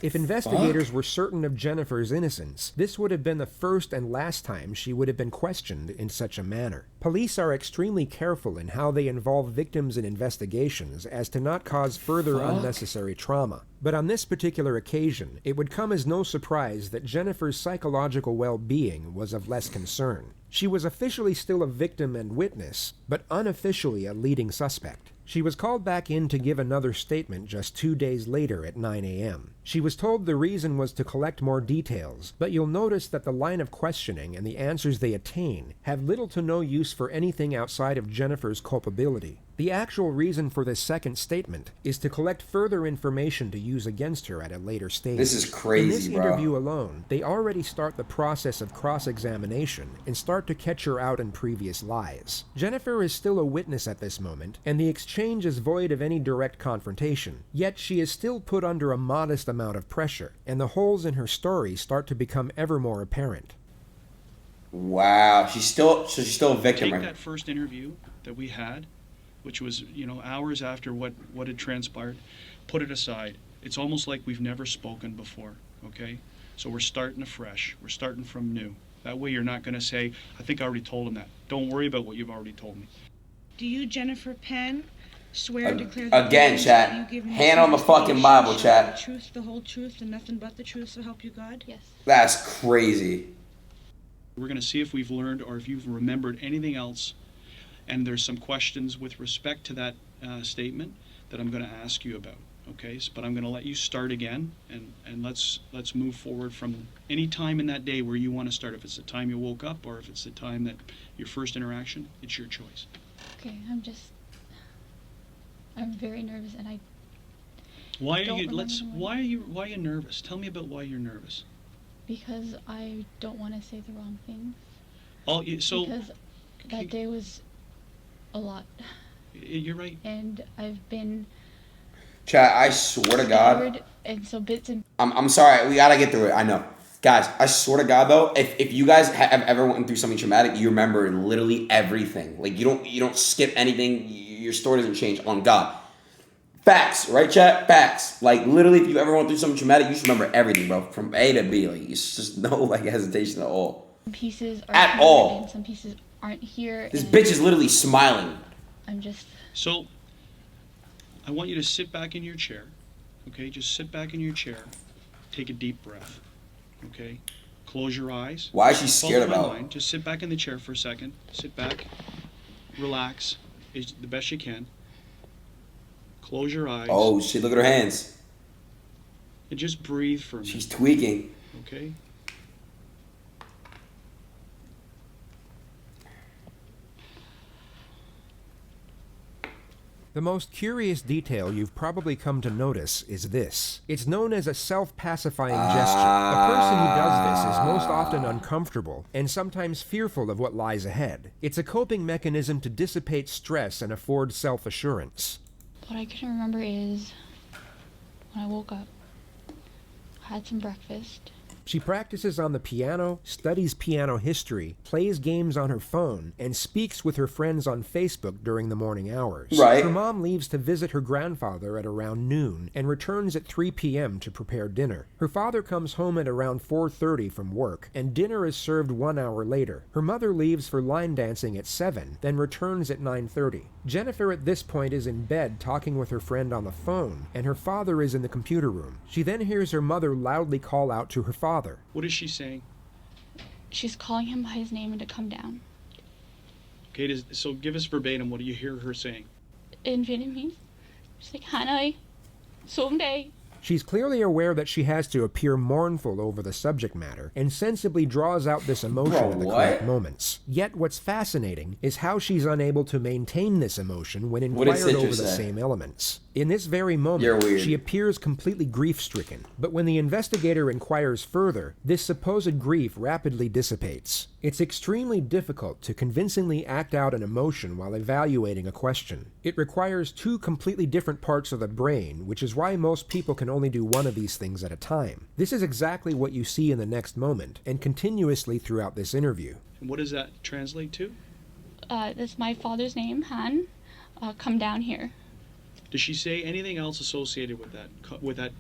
If investigators were certain of Jennifer's innocence, this would have been the first and last time she would have been questioned in such a manner. Police are extremely careful in how they involve victims in investigations as to not cause further unnecessary trauma. But on this particular occasion, it would come as no surprise that Jennifer's psychological well-being was of less concern. She was officially still a victim and witness, but unofficially a leading suspect. She was called back in to give another statement just 2 days later at 9 a.m. She was told the reason was to collect more details, but you'll notice that the line of questioning and the answers they attain have little to no use for anything outside of Jennifer's culpability. The actual reason for this second statement is to collect further information to use against her at a later stage. This is crazy, In this bro. interview alone, they already start the process of cross-examination and start to catch her out in previous lies. Jennifer is still a witness at this moment, and the exchange is void of any direct confrontation. Yet she is still put under a modest amount of pressure, and the holes in her story start to become ever more apparent. Wow, she's still a victim. Take that first interview that we had, which was, hours after what had transpired, put it aside. It's almost like we've never spoken before, okay? So we're starting afresh. We're starting from new. That way you're not going to say, I think I already told him that. Don't worry about what you've already told me. Do you, Jennifer Penn, swear and declare again, chat, hand on the fucking Bible, chat. The truth, the whole truth, and nothing but the truth, so help you God? Yes. That's crazy. We're going to see if we've learned or if you've remembered anything else. And there's some questions with respect to that statement that I'm going to ask you about. Okay, but I'm going to let you start again, and let's move forward from any time in that day where you want to start. If it's the time you woke up or if it's the time that your first interaction, it's your choice. Okay, I'm very nervous, and Why are you nervous? Tell me about why you're nervous. Because I don't want to say the wrong things. Because that day was a lot. You're right. And I've been. Chat, I swear to God. And so bits and. I'm sorry. We gotta get through it. I know, guys. I swear to God, though, if you guys have ever went through something traumatic, you remember literally everything. Like you don't skip anything. Your story doesn't change. On God. Facts, right, chat? Facts. Like literally, if you ever went through something traumatic, you should remember everything, bro, from A to B. Like it's just no hesitation at all. Some pieces are at here all. And some pieces aren't here. This bitch is literally smiling. I'm just. So, I want you to sit back in your chair, okay? Just sit back in your chair. Take a deep breath, okay? Close your eyes. Why is she scared about it? Just sit back in the chair for a second. Sit back, relax, the best you can. Close your eyes. Oh shit! Look at her hands. And just breathe for a minute. She's tweaking. Okay. The most curious detail you've probably come to notice is this. It's known as a self-pacifying gesture. A person who does this is most often uncomfortable and sometimes fearful of what lies ahead. It's a coping mechanism to dissipate stress and afford self-assurance. What I can remember is when I woke up, I had some breakfast. She practices on the piano, studies piano history, plays games on her phone, and speaks with her friends on Facebook during the morning hours. Right. Her mom leaves to visit her grandfather at around noon and returns at 3 p.m. to prepare dinner. Her father comes home at around 4:30 from work, and dinner is served 1 hour later. Her mother leaves for line dancing at 7, then returns at 9:30. Jennifer at this point is in bed talking with her friend on the phone, and her father is in the computer room. She then hears her mother loudly call out to her father. What is she saying? She's calling him by his name and to come down. Okay, so give us verbatim. What do you hear her saying? In Vietnamese, she's like, Hanoi, xuống đây. She's clearly aware that she has to appear mournful over the subject matter, and sensibly draws out this emotion at the correct moments. Yet what's fascinating is how she's unable to maintain this emotion when inquired over the same elements. In this very moment, she appears completely grief-stricken, but when the investigator inquires further, this supposed grief rapidly dissipates. It's extremely difficult to convincingly act out an emotion while evaluating a question. It requires two completely different parts of the brain, which is why most people can only do one of these things at a time. This is exactly what you see in the next moment, and continuously throughout this interview. And what does that translate to? That's my father's name, Han. Come down here. Does she say anything else associated with that?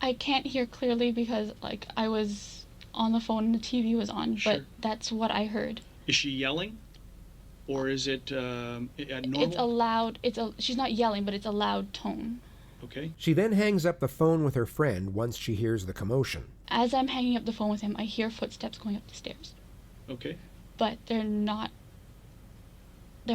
I can't hear clearly because, like, I was on the phone and the TV was on, Sure. but that's what I heard. Is she yelling? Or is it normal? It's a loud, she's not yelling, but it's a loud tone. Okay. She then hangs up the phone with her friend once she hears the commotion. As I'm hanging up the phone with him, I hear footsteps going up the stairs. Okay. But they're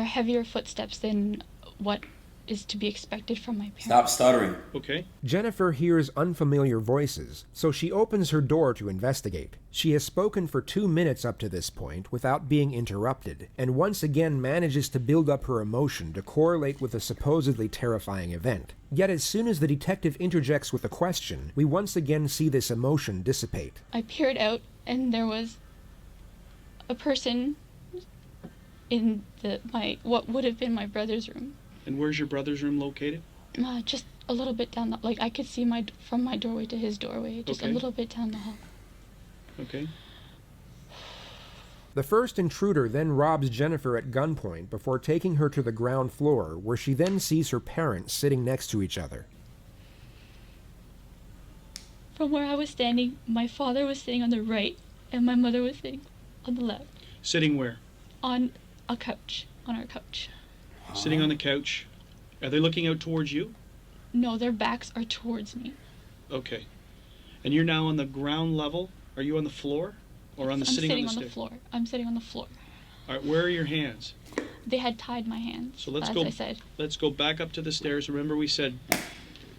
heavier footsteps than what is to be expected from my parents. Stop stuttering. Okay. Jennifer hears unfamiliar voices, so she opens her door to investigate. She has spoken for 2 minutes up to this point without being interrupted, and once again manages to build up her emotion to correlate with a supposedly terrifying event. Yet as soon as the detective interjects with a question, we once again see this emotion dissipate. I peered out, and there was a person in what would have been my brother's room. And where's your brother's room located? Just a little bit down the, like I could see from my doorway to his doorway, just a little bit down the hall. Okay. The first intruder then robs Jennifer at gunpoint before taking her to the ground floor, where she then sees her parents sitting next to each other. From where I was standing, my father was sitting on the right, and my mother was sitting on the left. Sitting where? On a couch, on our couch. Sitting on the couch. Are they looking out towards you? No, their backs are towards me. Okay. And you're now on the ground level? Are you on the floor? Or on the sitting on the stairs? I'm sitting on the floor. I'm sitting on the floor. All right, where are your hands? They had tied my hands, So let's as go, I said. let's go back up to the stairs. Remember we said...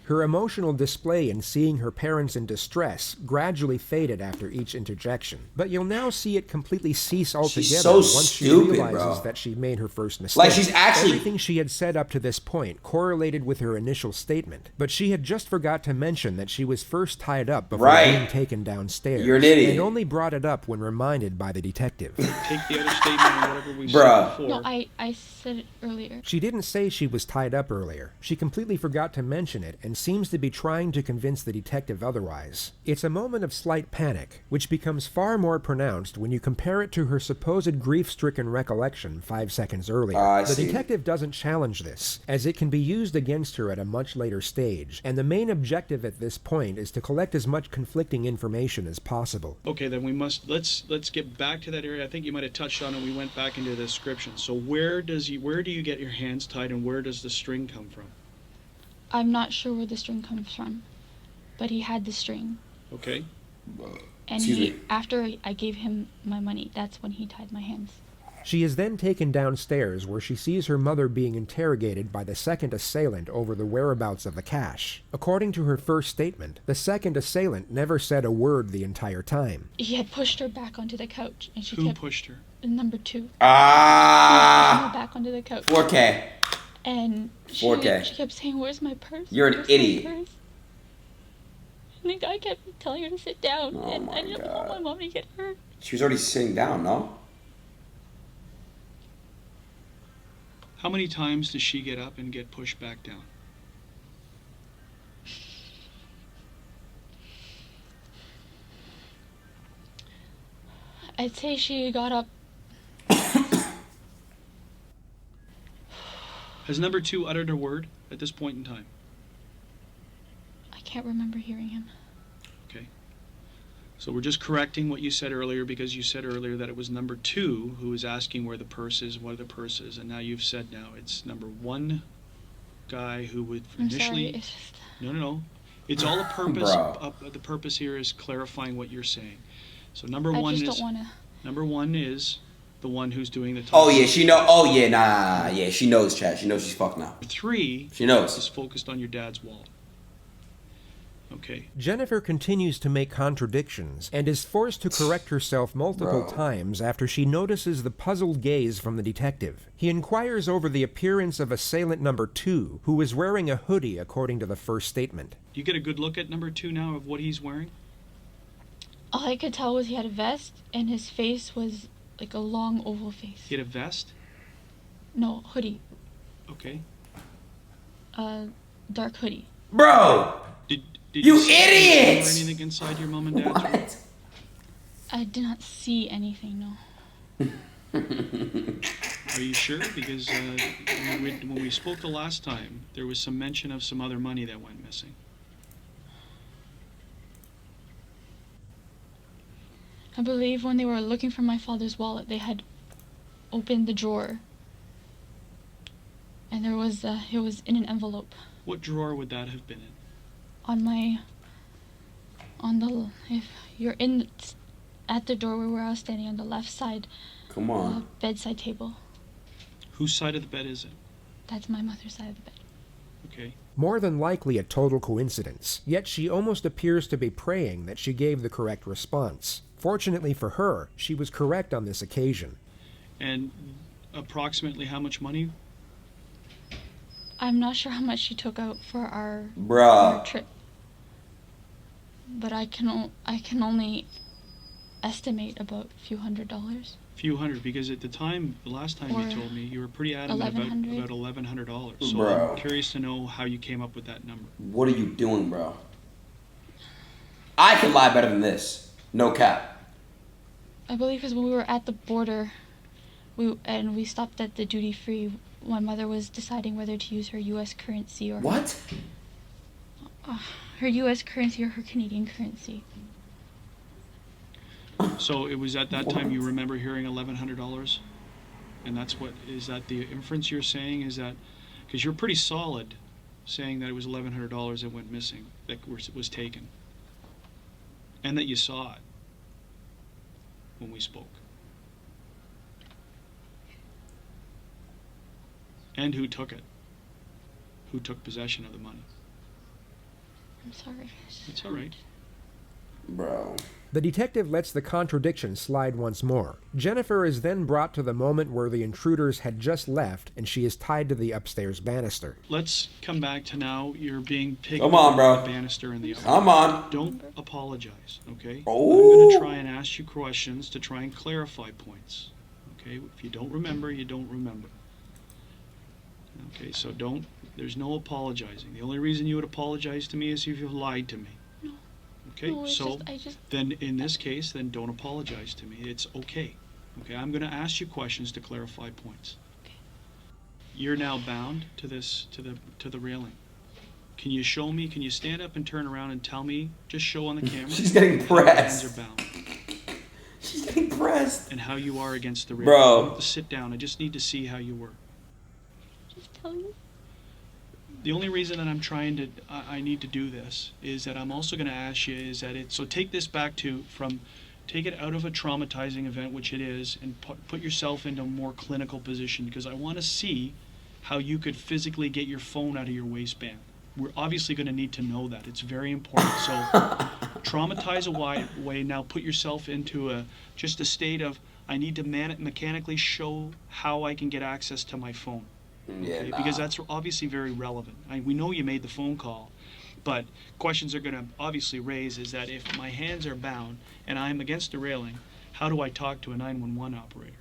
Her emotional display in seeing her parents in distress gradually faded after each interjection, but you'll now see it completely cease altogether She's so once stupid, she realizes bro. that she made her first mistake. Like, she's actually... Everything she had said up to this point correlated with her initial statement, but she had just forgot to mention that she was first tied up before being taken downstairs. You're an idiot. And only brought it up when reminded by the detective. Take the other statement or whatever we said before. No, I said it earlier. She didn't say she was tied up earlier. She completely forgot to mention it and seems to be trying to convince the detective otherwise. It's a moment of slight panic, which becomes far more pronounced when you compare it to her supposed grief-stricken recollection 5 seconds earlier. The detective doesn't challenge this, as it can be used against her at a much later stage, and the main objective at this point is to collect as much conflicting information as possible. Okay, then we must, let's get back to that area. I think you might have touched on it. We went back into the description. So where do you get your hands tied, and where does the string come from? I'm not sure where the string comes from, but he had the string. Okay. And after I gave him my money, that's when he tied my hands. She is then taken downstairs, where she sees her mother being interrogated by the second assailant over the whereabouts of the cash. According to her first statement, the second assailant never said a word the entire time. He had pushed her back onto the couch, and she Who kept... pushed her? Number 2. Ah! Her back onto the couch. 4K. And she 4K. She kept saying, "Where's my purse? You're an Where's idiot. my purse?" And the guy kept telling her to sit down, Oh and I my didn't God. want my mom to get hurt. She was already sitting down, no? How many times does she get up and get pushed back down? I'd say she got up. Has number 2 uttered a word at this point in time? I can't remember hearing him. Okay. So we're just correcting what you said earlier, because you said earlier that it was number 2 who was asking where the purse is, what the purse is, and now you've said it's number 1 guy who would initially... I'm sorry, it's just... No. It's all a purpose. Bro. The purpose here is clarifying what you're saying. So number I 1 just is... don't want to... Number 1 is the one who's doing the talking. Oh, yeah, she know. Oh, yeah, nah. Yeah, she knows, Chad. She knows she's fucked now. 3 She knows. is focused on your dad's wallet. Okay. Jennifer continues to make contradictions and is forced to correct herself multiple times after she notices the puzzled gaze from the detective. He inquires over the appearance of assailant number 2, who is wearing a hoodie according to the first statement. Do you get a good look at number 2 now of what he's wearing? All I could tell was he had a vest, and his face was like a long oval face. He had a vest? No, hoodie. Okay. Dark hoodie. Bro! Did You see idiot! anything inside your mom and dad's room? I did not see anything, no. Are you sure? Because when we spoke the last time, there was some mention of some other money that went missing. I believe when they were looking for my father's wallet, they had opened the drawer. And it was in an envelope. What drawer would that have been in? If you're at the doorway where I was standing on the left side. Come on. Bedside table. Whose side of the bed is it? That's my mother's side of the bed. Okay. More than likely a total coincidence, yet she almost appears to be praying that she gave the correct response. Fortunately for her, she was correct on this occasion. And approximately how much money? I'm not sure how much she took out for our trip. But I can only estimate about a few $100s. Few hundred, because at the time, the last time you told me, you were pretty adamant about $1,100. So Bro. I'm curious to know how you came up with that number. What are you doing, bro? I could lie better than this. No cap. I believe because when we were at the border, we stopped at the duty free. My mother was deciding whether to use her U.S. currency or what? Her U.S. currency or her Canadian currency. So it was at that time you remember hearing $1,100, and is that the inference you're saying? Is that because you're pretty solid, saying that it was $1,100 that went missing, that was taken, and that you saw it when we spoke, and who took it? Who took possession of the money? I'm sorry. It's all right. Bro. The detective lets the contradiction slide once more. Jennifer is then brought to the moment where the intruders had just left, and she is tied to the upstairs banister. Let's come back to now. You're being picked Come on, bro. the banister in the upper. Come on. Don't apologize, okay? Oh. I'm going to try and ask you questions to try and clarify points. Okay? If you don't remember, you don't remember. Okay, so there's no apologizing. The only reason you would apologize to me is if you've lied to me. Okay, No, then in this case, then don't apologize to me. It's okay. Okay, I'm going to ask you questions to clarify points. Okay. You're now bound to the railing. Can you show me? Can you stand up and turn around and tell me? Just show on the camera. She's getting pressed. Hands are bound. She's getting pressed. And how you are against the railing. Bro. You don't have to sit down. I just need to see how you were. Just tell me. The only reason that I'm trying to, I need to do this is that I'm also going to ask you is that so take this back take it out of a traumatizing event, which it is, and put yourself into a more clinical position, because I want to see how you could physically get your phone out of your waistband. We're obviously going to need to know that. It's very important. So traumatize away. Now put yourself into just a state of, I need to mechanically show how I can get access to my phone. Okay, because that's obviously very relevant. We know you made the phone call, but questions are going to obviously raise is that if my hands are bound and I'm against the railing, how do I talk to a 911 operator?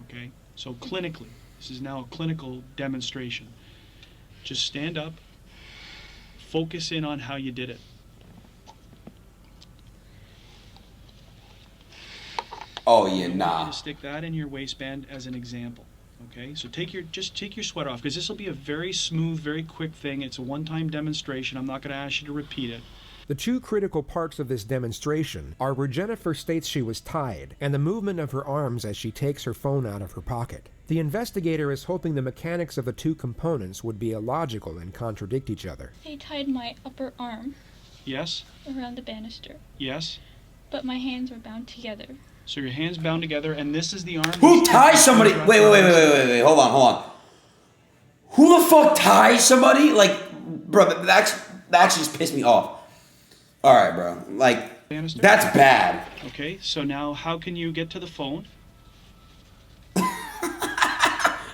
Okay, so clinically, this is now a clinical demonstration. Just stand up, focus in on how you did it. Oh yeah, I want nah. you to stick that in your waistband as an example. Okay, so just take your sweat off, because this will be a very smooth, very quick thing. It's a one-time demonstration. I'm not going to ask you to repeat it. The two critical parts of this demonstration are where Jennifer states she was tied, and the movement of her arms as she takes her phone out of her pocket. The investigator is hoping the mechanics of the two components would be illogical and contradict each other. They tied my upper arm Yes? around the banister, Yes? but my hands were bound together. So your hands bound together, and this is the arm. Who ties somebody? Wait. Hold on. Who the fuck ties somebody? Like, bro, that actually just pissed me off. All right, bro. Like, Banister? that's bad. Okay, so now how can you get to the phone?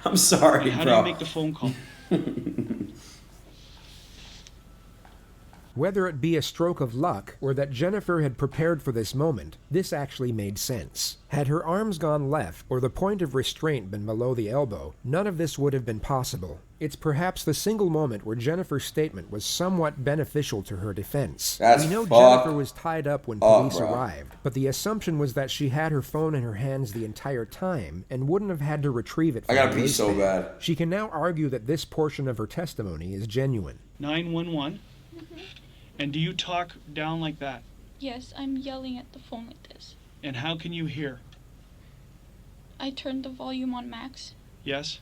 I'm sorry, How bro. do you make the phone call? Whether it be a stroke of luck or that Jennifer had prepared for this moment, this actually made sense. Had her arms gone left or the point of restraint been below the elbow, none of this would have been possible. It's perhaps the single moment where Jennifer's statement was somewhat beneficial to her defense. That's we know fucked Jennifer was tied up when police bro. arrived, but the assumption was that she had her phone in her hands the entire time and wouldn't have had to retrieve it from I gotta her pee so waistband. bad. She can now argue that this portion of her testimony is genuine. 911. And do you talk down like that? Yes, I'm yelling at the phone like this. And how can you hear? I turned the volume on max. Yes?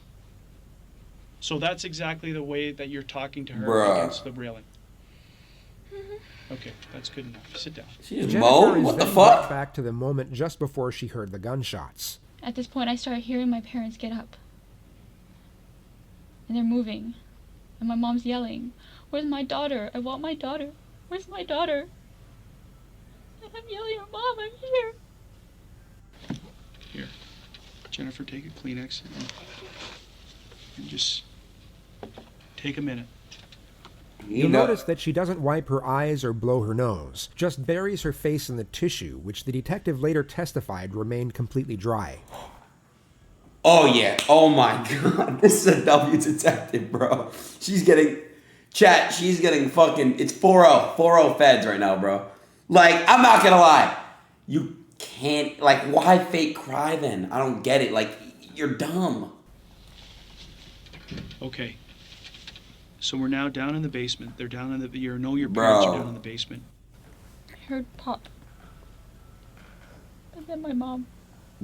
So that's exactly the way that you're talking to her against the railing. Okay, that's good enough. Sit down. She's moaned? What the fuck? Back to the moment just before she heard the gunshots. At this point, I started hearing my parents get up. And they're moving. And my mom's yelling, "Where's my daughter? I want my daughter. Where's my daughter?" And I'm yelling, "Mom, I'm here." Here. Jennifer, take a Kleenex and just take a minute. You'll notice that she doesn't wipe her eyes or blow her nose, just buries her face in the tissue, which the detective later testified remained completely dry. Oh, yeah. Oh, my God. This is a W detective, bro. She's getting... Chat, she's getting fucking... It's 4-0. 4-0 feds right now, bro. Like, I'm not gonna lie. You can't... Like, why fake cry then? I don't get it. Like, you're dumb. Okay. So we're now down in the basement. They're down in the... You know your parents are down in the basement. I heard pop. And then my mom.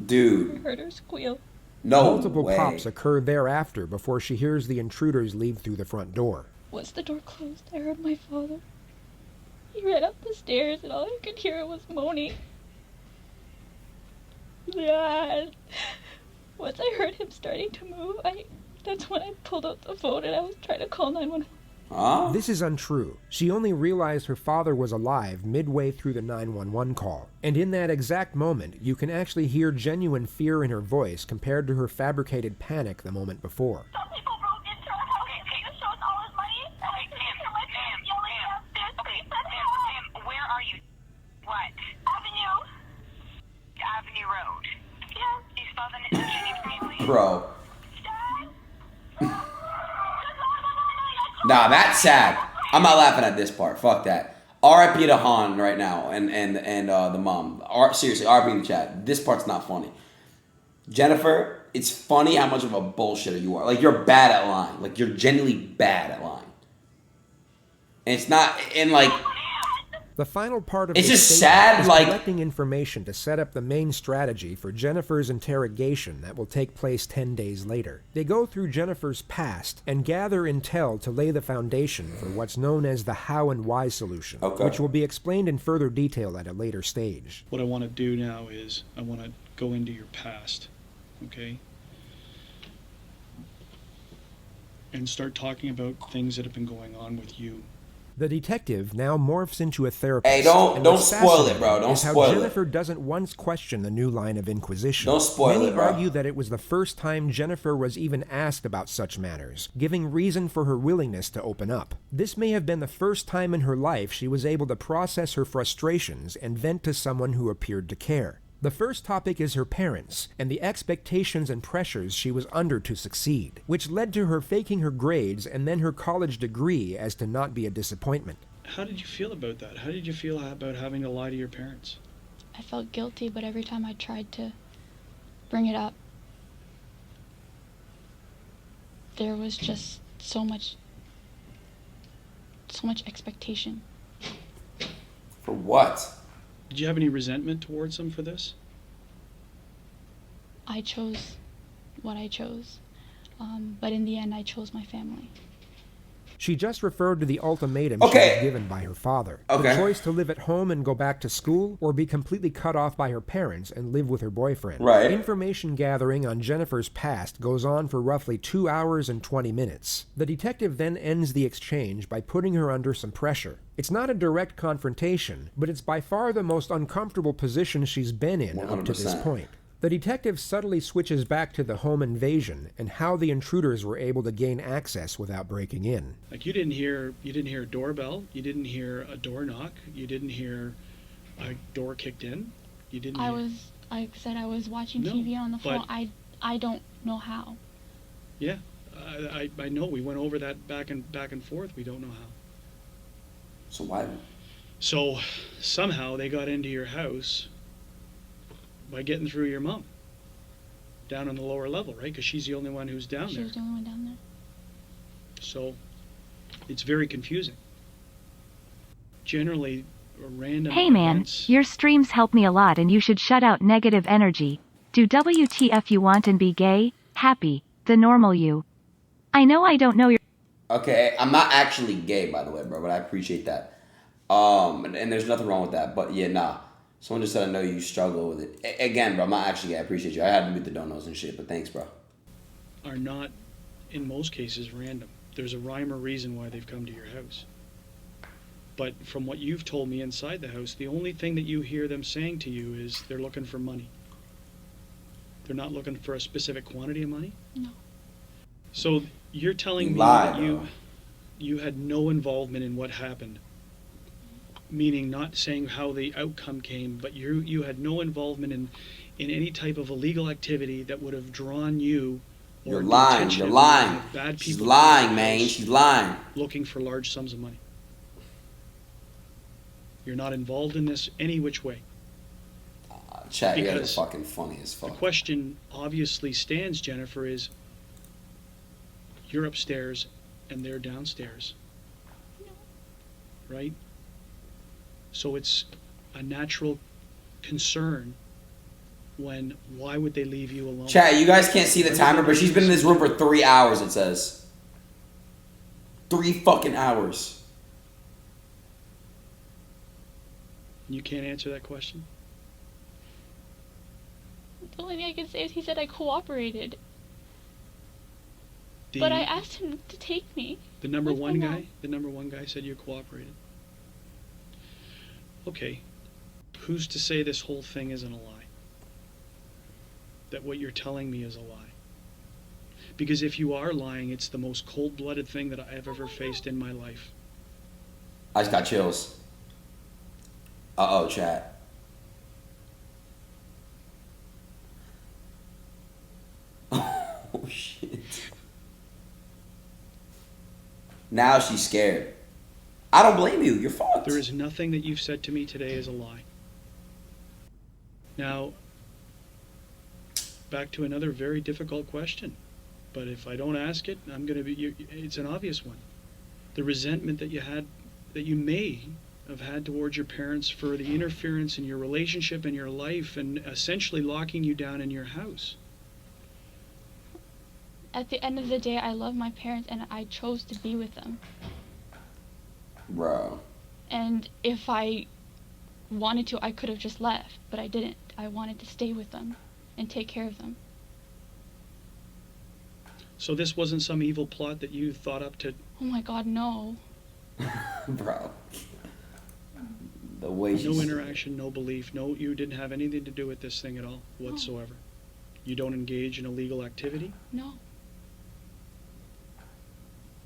Dude. I heard her squeal. No Multiple way. pops occur thereafter before she hears the intruders leave through the front door. Once the door closed, I heard my father. He ran up the stairs and all I could hear was moaning. Yeah. Once I heard him starting to move, that's when I pulled out the phone and I was trying to call 911. Huh? This is untrue. She only realized her father was alive midway through the 911 call. And in that exact moment, you can actually hear genuine fear in her voice compared to her fabricated panic the moment before. Some people broke into our house and paid us all his money. Like, ma'am, where are you? What? Avenue Road. Yeah. You spell the name for me, please? Bro. Nah, that's sad. I'm not laughing at this part. Fuck that. R.I.P. to Han right now and the mom. Seriously, R.I.P. in the chat. This part's not funny. Jennifer, it's funny how much of a bullshitter you are. Like, you're bad at lying. Like, you're genuinely bad at lying. And it's not... And, like... The final part of it's the just sad, is like collecting information to set up the main strategy for Jennifer's interrogation that will take place 10 days later. They go through Jennifer's past and gather intel to lay the foundation for what's known as the how and why solution, which will be explained in further detail at a later stage. What I want to do now is I want to go into your past, okay? And start talking about things that have been going on with you. The detective now morphs into a therapist. Hey, don't spoil it, bro. Don't spoil it. How Jennifer doesn't once question the new line of inquisition. Don't spoil Many it, bro. argue that it was the first time Jennifer was even asked about such matters, giving reason for her willingness to open up. This may have been the first time in her life she was able to process her frustrations and vent to someone who appeared to care. The first topic is her parents, and the expectations and pressures she was under to succeed, which led to her faking her grades and then her college degree as to not be a disappointment. How did you feel about that? How did you feel about having to lie to your parents? I felt guilty, but every time I tried to bring it up, there was just so much expectation. For what? Did you have any resentment towards them for this? I chose what I chose, but in the end I chose my family. She just referred to the ultimatum she was given by her father. The choice to live at home and go back to school, or be completely cut off by her parents and live with her boyfriend. Right. Information gathering on Jennifer's past goes on for roughly 2 hours and 20 minutes. The detective then ends the exchange by putting her under some pressure. It's not a direct confrontation, but it's by far the most uncomfortable position she's been in 100%. up to this point. The detective subtly switches back to the home invasion and how the intruders were able to gain access without breaking in. Like you didn't hear a doorbell, you didn't hear a door knock, you didn't hear a door kicked in, you didn't. I was watching TV on the phone. I don't know how. Yeah, I know. We went over that back and forth. We don't know how. So why? So somehow they got into your house by getting through your mom down on the lower level, right? Because she's the only one who's down there. She was the only one down there. So it's very confusing. Generally, random Hey man, events. your streams help me a lot and you should shut out negative energy. Do WTF you want and be gay, happy, the normal you. I know I don't know your... Okay, I'm not actually gay, by the way, bro, but I appreciate that. And there's nothing wrong with that, but yeah, nah. Someone just said I know you struggle with it. Again, bro, I'm not actually gay. I appreciate you. I had to meet the donos and shit, but thanks, bro. Are not, in most cases, random. There's a rhyme or reason why they've come to your house. But from what you've told me inside the house, the only thing that you hear them saying to you is they're looking for money. They're not looking for a specific quantity of money? No. So you're telling me lie, that you had no involvement in what happened. Meaning not saying how the outcome came, but you had no involvement in any type of illegal activity that would have drawn you. You're lying. You're lying. Bad She's people lying, man. She's lying. looking for large sums of money. You're not involved in this any which way. Chat, you guys are fucking funny as fuck. The question obviously stands, Jennifer, is you're upstairs and they're downstairs. Right? So it's a natural concern when, why would they leave you alone? Chat, you guys can't see the timer, but she's been in this room for 3 hours, it says. 3 fucking hours. You can't answer that question? The only thing I can say is he said I cooperated. But I asked him to take me. The number one guy? The number one guy said you cooperated. Okay. Who's to say this whole thing isn't a lie? That what you're telling me is a lie? Because if you are lying, it's the most cold-blooded thing that I've ever faced in my life. I just got chills. Uh-oh, chat. Oh, shit. Now she's scared. I don't blame you. You're fucked. There is nothing that you've said to me today is a lie. Now, back to another very difficult question. But if I don't ask it, I'm going to be... It's an obvious one. The resentment that you had, that you may have had towards your parents for the interference in your relationship and your life and essentially locking you down in your house. At the end of the day, I love my parents and I chose to be with them. Bro. And if I wanted to, I could have just left, but I didn't. I wanted to stay with them and take care of them. So this wasn't some evil plot that you thought up to... Oh my God, no. Bro. The way No interaction, no belief, no, you didn't have anything to do with this thing at all, whatsoever. You don't engage in illegal activity? No.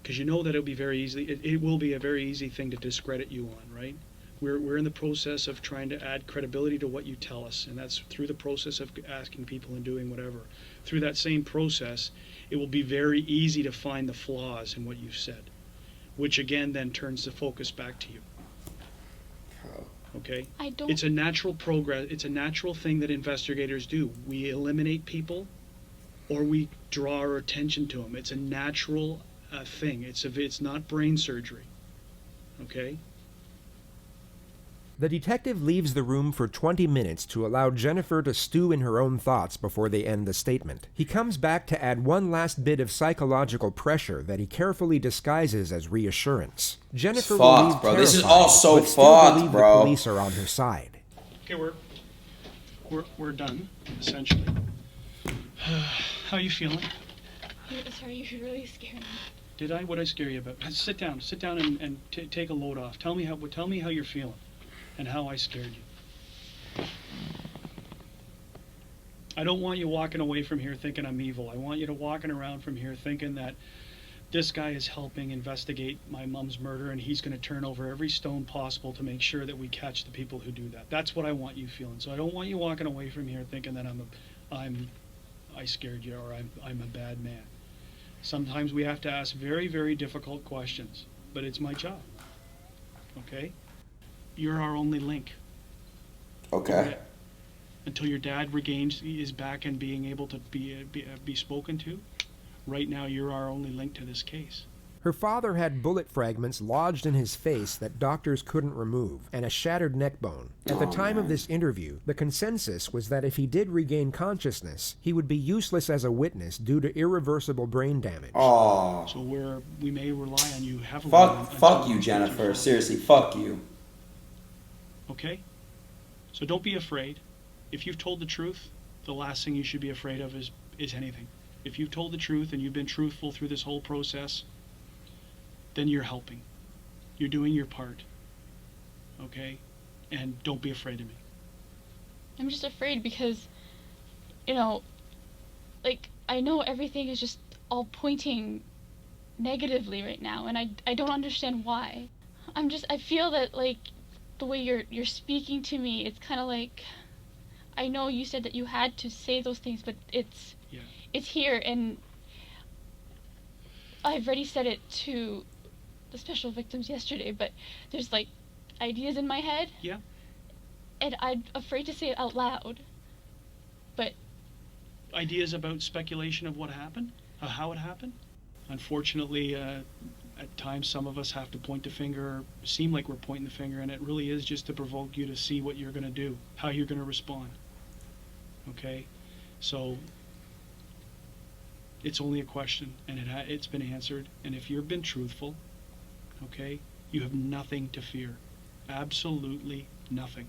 Because you know that it'll be very easy, it will be a very easy thing to discredit you on, right? We're in the process of trying to add credibility to what you tell us, and that's through the process of asking people and doing whatever. Through that same process, it will be very easy to find the flaws in what you've said, which again then turns the focus back to you. Okay? It's a natural progress. It's a natural thing that investigators do. We eliminate people, or we draw our attention to them. It's a natural thing. It's not brain surgery. Okay? The detective leaves the room for 20 minutes to allow Jennifer to stew in her own thoughts before they end the statement. He comes back to add one last bit of psychological pressure that he carefully disguises as reassurance. Jennifer will leave bro. This is terrified, all so but still believe bro. the police are on her side. Okay, we're done, essentially. How are you feeling? Sorry, you really scared me. Did I? What did I scare you about? Sit down and take a load off. Tell me how you're feeling. And how I scared you. I don't want you walking away from here thinking I'm evil. I want you to walking around from here thinking that this guy is helping investigate my mom's murder and he's going to turn over every stone possible to make sure that we catch the people who do that. That's what I want you feeling. So I don't want you walking away from here thinking that I scared you or I'm a bad man. Sometimes we have to ask very, very difficult questions, but it's my job. Okay? You're our only link. Okay. Until your dad is back and being able to be spoken to. Right now, you're our only link to this case. Her father had bullet fragments lodged in his face that doctors couldn't remove, and a shattered neck bone. At the time of this interview, the consensus was that if he did regain consciousness, he would be useless as a witness due to irreversible brain damage. Oh. So we may rely on you heavily. Fuck you, Jennifer. Seriously, fuck you. Okay? So don't be afraid. If you've told the truth, the last thing you should be afraid of is anything. If you've told the truth and you've been truthful through this whole process, then you're helping. You're doing your part. Okay? And don't be afraid of me. I'm just afraid because, you know, like, I know everything is just all pointing negatively right now, and I don't understand why. I feel that, like, the way you're speaking to me, it's kind of like, I know you said that you had to say those things, but it's here, and I've already said it to the special victims yesterday, but there's, like, ideas in my head. Yeah. And I'm afraid to say it out loud. But ideas about speculation of what happened, how it happened. Unfortunately, at times some of us have to point the finger, or seem like we're pointing the finger, and it really is just to provoke you to see what you're going to do, how you're going to respond. Okay? So it's only a question, and it's been answered, and if you've been truthful, okay, you have nothing to fear. Absolutely nothing.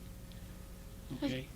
Okay?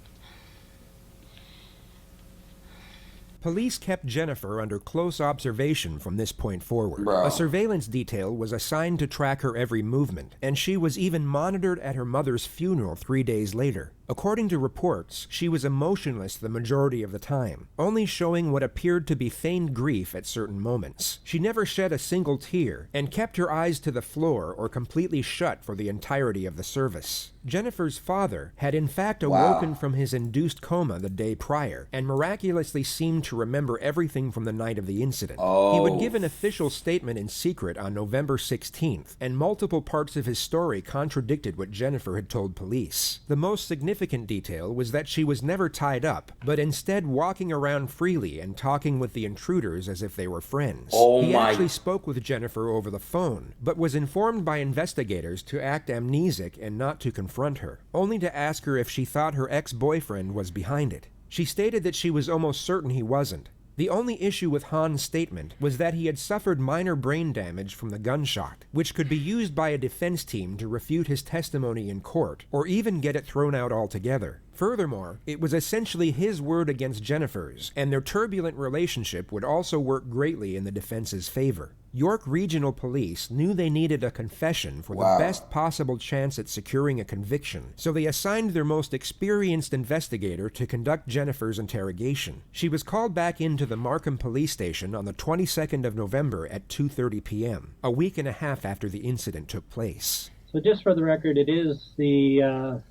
Police kept Jennifer under close observation from this point forward. Bro. A surveillance detail was assigned to track her every movement, and she was even monitored at her mother's funeral 3 days later. According to reports, she was emotionless the majority of the time, only showing what appeared to be feigned grief at certain moments. She never shed a single tear, and kept her eyes to the floor or completely shut for the entirety of the service. Jennifer's father had in fact awoken from his induced coma the day prior, and miraculously seemed to remember everything from the night of the incident. He would give an official statement in secret on November 16th, and multiple parts of his story contradicted what Jennifer had told police. The most significant detail was that she was never tied up, but instead walking around freely and talking with the intruders as if they were friends. He actually spoke with Jennifer over the phone, but was informed by investigators to act amnesic and not to confront her, only to ask her if she thought her ex-boyfriend was behind it. She stated that she was almost certain he wasn't. The only issue with Hahn's statement was that he had suffered minor brain damage from the gunshot, which could be used by a defense team to refute his testimony in court, or even get it thrown out altogether. Furthermore, it was essentially his word against Jennifer's, and their turbulent relationship would also work greatly in the defense's favor. York Regional Police knew they needed a confession for the best possible chance at securing a conviction, so they assigned their most experienced investigator to conduct Jennifer's interrogation. She was called back into the Markham Police Station on the 22nd of November at 2:30 p.m., a week and a half after the incident took place. So just for the record, it is the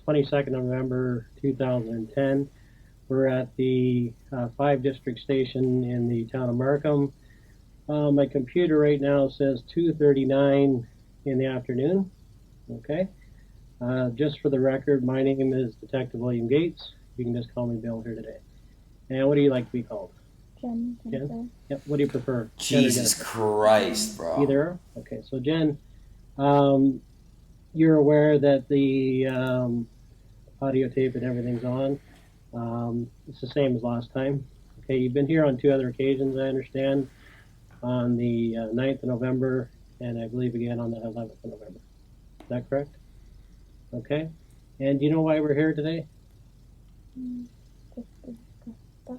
22nd of November 2010. We're at the 5 District Station in the town of Markham. My computer right now says 2:39 in the afternoon. Okay. Just for the record, my name is Detective William Gates. You can just call me Bill here today. And what do you like to be called? Jen. Jen? Yep. What do you prefer? Jesus Christ, bro. Either or? Okay. So Jen, you're aware that the audio tape and everything's on. It's the same as last time. Okay. You've been here on 2 other occasions, I understand. On the 9th of November, and I believe again on the 11th of November. Is that correct? Okay. And do you know why we're here today? Just to discuss stuff.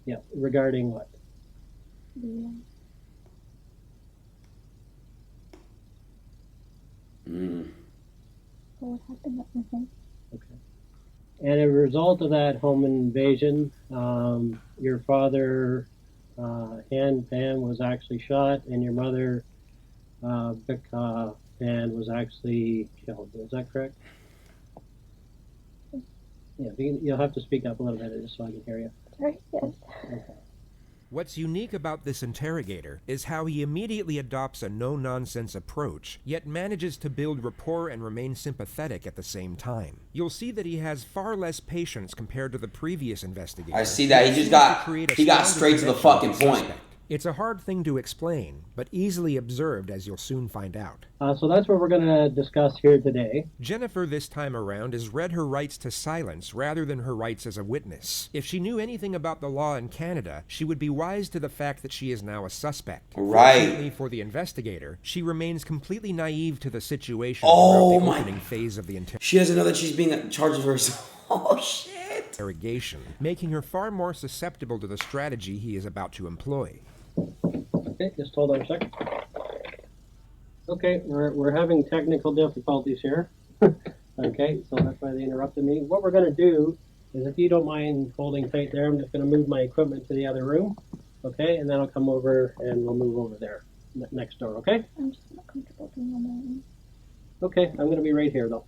Yeah, regarding what? The, what happened at my home. Okay. And as a result of that home invasion, your father and Pam was actually shot, and your mother, Becca Pan, was actually killed. Is that correct? Yeah, you'll have to speak up a little bit just so I can hear you. Sorry, yes. Okay. What's unique about this interrogator is how he immediately adopts a no-nonsense approach, yet manages to build rapport and remain sympathetic at the same time. You'll see that he has far less patience compared to the previous investigator. I see that. He got straight to the fucking point. It's a hard thing to explain, but easily observed, as you'll soon find out. So that's what we're going to discuss here today. Jennifer this time around has read her rights to silence rather than her rights as a witness. If she knew anything about the law in Canada, she would be wise to the fact that she is now a suspect. Right. Fortunately for the investigator, she remains completely naive to the situation throughout the opening phase of the interrogation. She doesn't know that she's being charged with herself. Oh, shit. Interrogation, making her far more susceptible to the strategy he is about to employ. Okay, just hold on a second. Okay, we're having technical difficulties here. Okay, so that's why they interrupted me. What we're going to do is, if you don't mind holding tight there, I'm just going to move my equipment to the other room. Okay, and then I'll come over and we'll move over there next door. Okay? I'm just not comfortable doing on my own. Okay, I'm going to be right here though.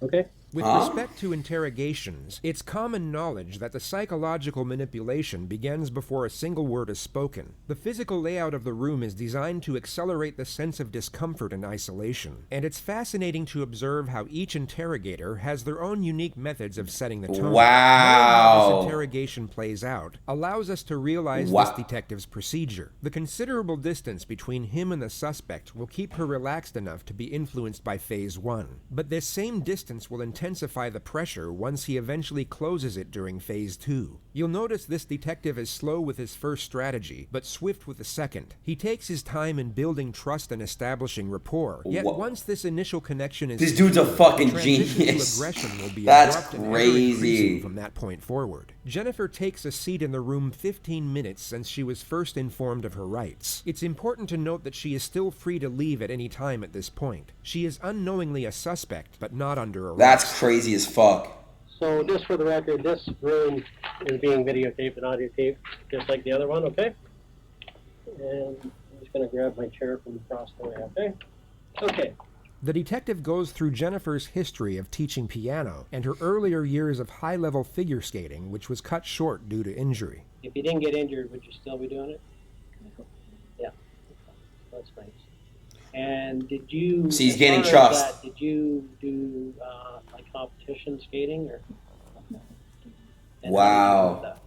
Okay? With respect to interrogations, it's common knowledge that the psychological manipulation begins before a single word is spoken. The physical layout of the room is designed to accelerate the sense of discomfort and isolation, and it's fascinating to observe how each interrogator has their own unique methods of setting the tone. Wow. Knowing how this interrogation plays out allows us to realize this detective's procedure. The considerable distance between him and the suspect will keep her relaxed enough to be influenced by phase 1, but this same distance will intensify the pressure once he eventually closes it during phase 2. You'll notice this detective is slow with his first strategy, but swift with the second. He takes his time in building trust and establishing rapport, yet once this initial connection is this dude's a fucking genius. Aggression will be That's abrupt and crazy. from that point forward. Jennifer takes a seat in the room 15 minutes since she was first informed of her rights. It's important to note that she is still free to leave at any time at this point. She is unknowingly a suspect, but not under arrest. That's crazy as fuck. So just for the record, this room is being videotaped and audio taped, just like the other one, okay? And I'm just going to grab my chair from across the way, okay? Okay. The detective goes through Jennifer's history of teaching piano and her earlier years of high-level figure skating, which was cut short due to injury. If you didn't get injured, would you still be doing it? Yeah. That's nice. And did you... See, he's gaining trust. Did you do like competition skating or... Wow.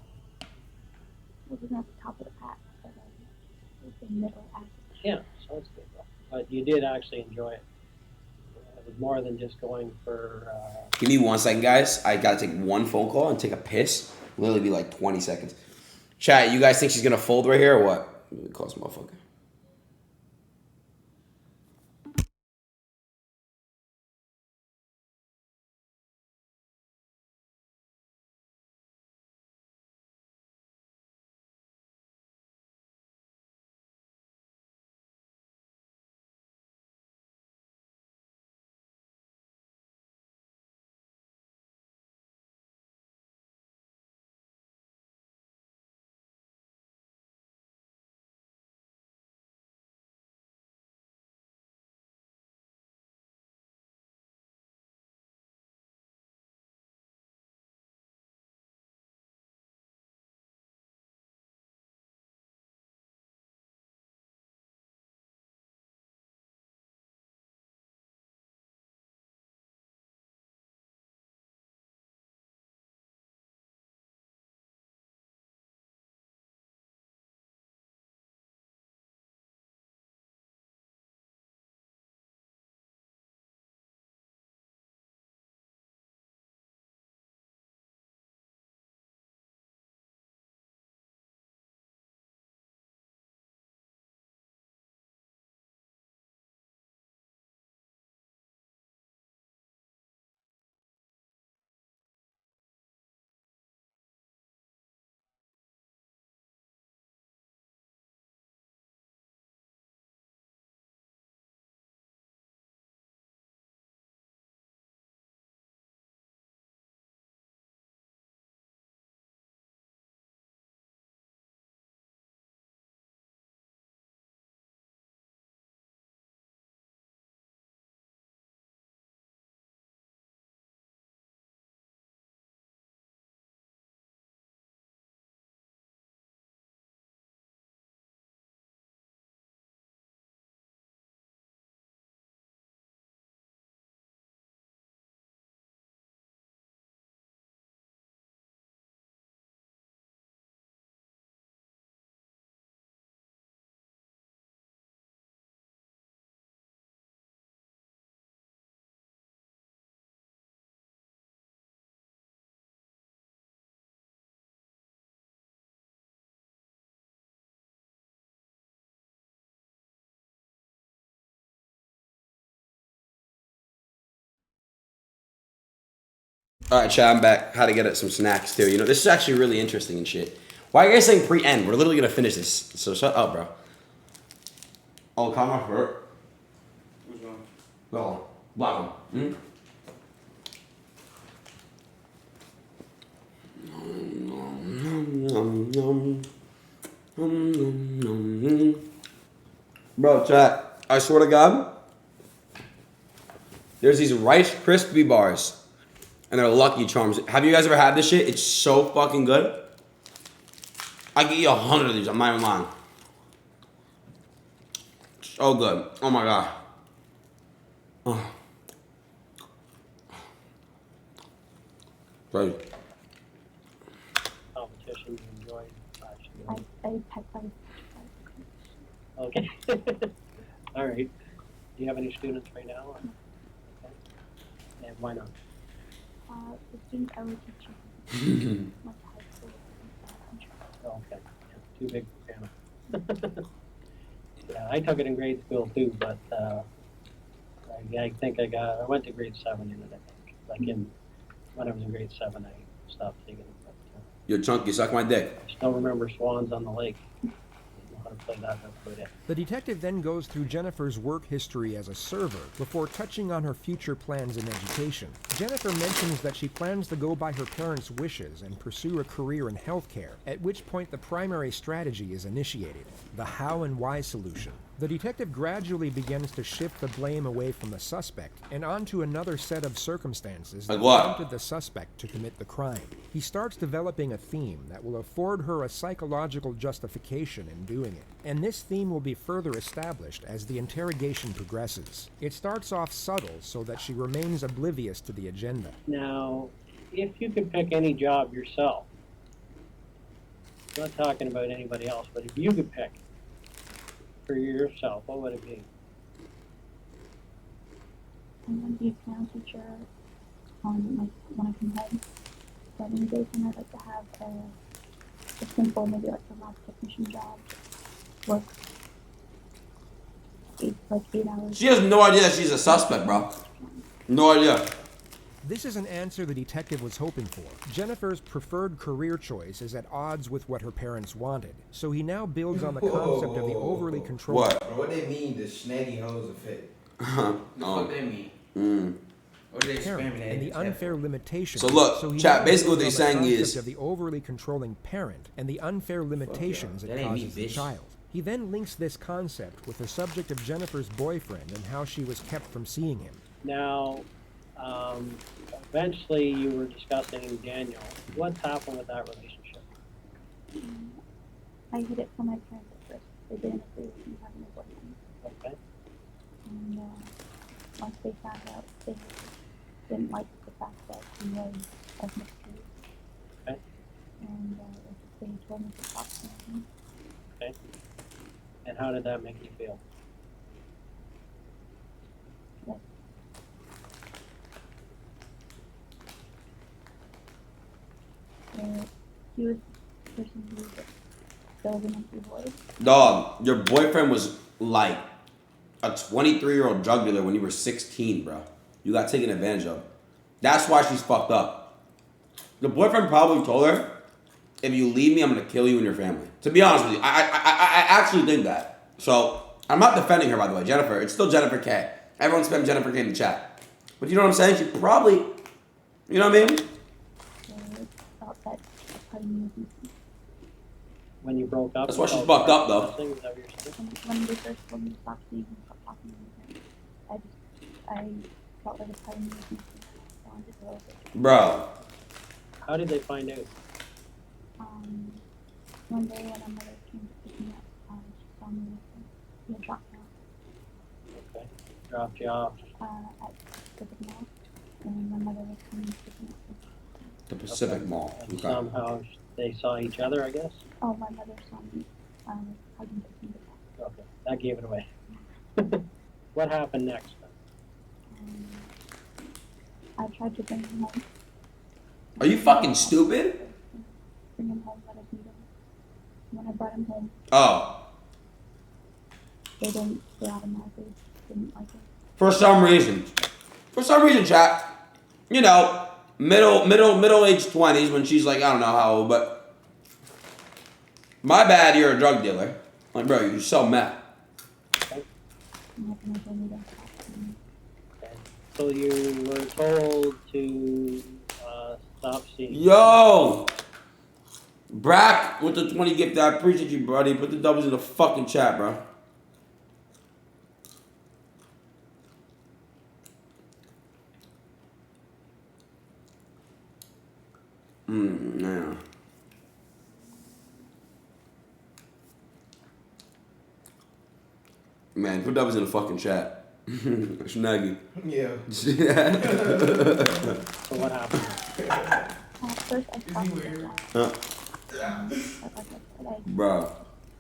Wasn't at the top of the pack, but it was the middle act. Yeah, so that's good. But you did actually enjoy it. It was more than just going for... Give me 1 second, guys. I gotta take one phone call and take a piss. Literally be like 20 seconds. Chat, you guys think she's gonna fold right here or what? Let me call this motherfucker. All right, chat, I'm back. How to get at some snacks too. You know, this is actually really interesting and shit. Why are you guys saying pre-end? We're literally gonna finish this. So shut up, bro. Oh, come on, hurt. Which one? Oh, black one. Bro, chat, I swear to God, there's these Rice Krispie bars, and they're Lucky Charms. Have you guys ever had this shit? It's so fucking good. I can eat 100 of these. I'm not even lying. So good. Oh my God. Oh. Crazy. Competition you enjoyed last year? I had fun. Okay. All right. Do you have any students right now? Or? Okay. And why not? The students I was teaching went to high school. Oh, okay. Yeah, too big for piano. Yeah, I took it in grade school too, but I think I went to grade 7 in it, I think. Like when I was in grade 7, I stopped taking it. But, You're chunky, suck my dick. I still remember Swans on the Lake. I don't know how to play that, that's about it. The detective then goes through Jennifer's work history as a server before touching on her future plans in education. Jennifer mentions that she plans to go by her parents' wishes and pursue a career in healthcare, at which point the primary strategy is initiated, the how and why solution. The detective gradually begins to shift the blame away from the suspect and onto another set of circumstances that prompted the suspect to commit the crime. He starts developing a theme that will afford her a psychological justification in doing it, and this theme will be further established as the interrogation progresses. It starts off subtle so that she remains oblivious to the agenda. Now, if you could pick any job yourself, I'm not talking about anybody else, but if you could pick for yourself, what would it be? I'm going to be a piano teacher when I come home. But in the daytime, I'd like to have a simple, maybe like a lab technician job. Work 8 hours. She has no idea that she's a suspect, bro. No idea. This is an answer the detective was hoping for. Jennifer's preferred career choice is at odds with what her parents wanted, so he now builds on the concept of the overly controlled... What? Bro, what they mean, the snaggy hoes of fit? What they mean? What are they spamming and the unfair limitations. So look, chat, basically what they're saying is... of the overly controlling parent and the unfair limitations it causes the child. He then links this concept with the subject of Jennifer's boyfriend and how she was kept from seeing him. Now, eventually you were discussing Daniel. What's happened with that relationship? I hid it from my parents at first. They didn't agree with me having a boyfriend. Okay. And once they found out, they didn't like the fact that he was of mixed race. Okay. And they told me to stop him. Okay. And how did that make you feel? He was the person who filled an empty void. Dog, your boyfriend was like a 23-year-old drug dealer when you were 16, bro. You got taken advantage of. That's why she's fucked up. The boyfriend probably told her, if you leave me, I'm going to kill you and your family. To be honest with you, I actually think that. So, I'm not defending her, by the way. Jennifer, it's still Jennifer K. Everyone spam Jennifer K in the chat. But you know what I'm saying? She probably, you know what I mean? Thought that a part of me was missing. When you broke up? That's why she's fucked up, though. When they first told me to stop seeing him, stop talking to him, I felt like a part of me was missing. I wanted to go over it. Bro. How did they find out? One day when my mother came to pick me up, she saw me with him. He had dropped me off. Okay. Dropped you off. At Pacific Mall. And my mother was coming to pick me up. The Pacific Mall. And Okay. somehow they saw each other, I guess? Oh, my mother saw me hugging me. Okay. That gave it away. What happened next? I tried to bring him home. Are you fucking stupid? Bring him home, let us meet him. When I brought him home, Oh. they automatically didn't like it. For some reason, chat, you know, middle-aged 20s when she's like, I don't know how old, but my bad, you're a drug dealer. Like, bro, you sell meth. So you were told to stop seeing. Yo! Brack with the 20 gift. I appreciate you, buddy. Put the doubles in the fucking chat, bro. Yeah. Man, put doubles in the fucking chat. Snaggy. Yeah. So what happened? First, I stopped it. Huh? Like I said, I Bro.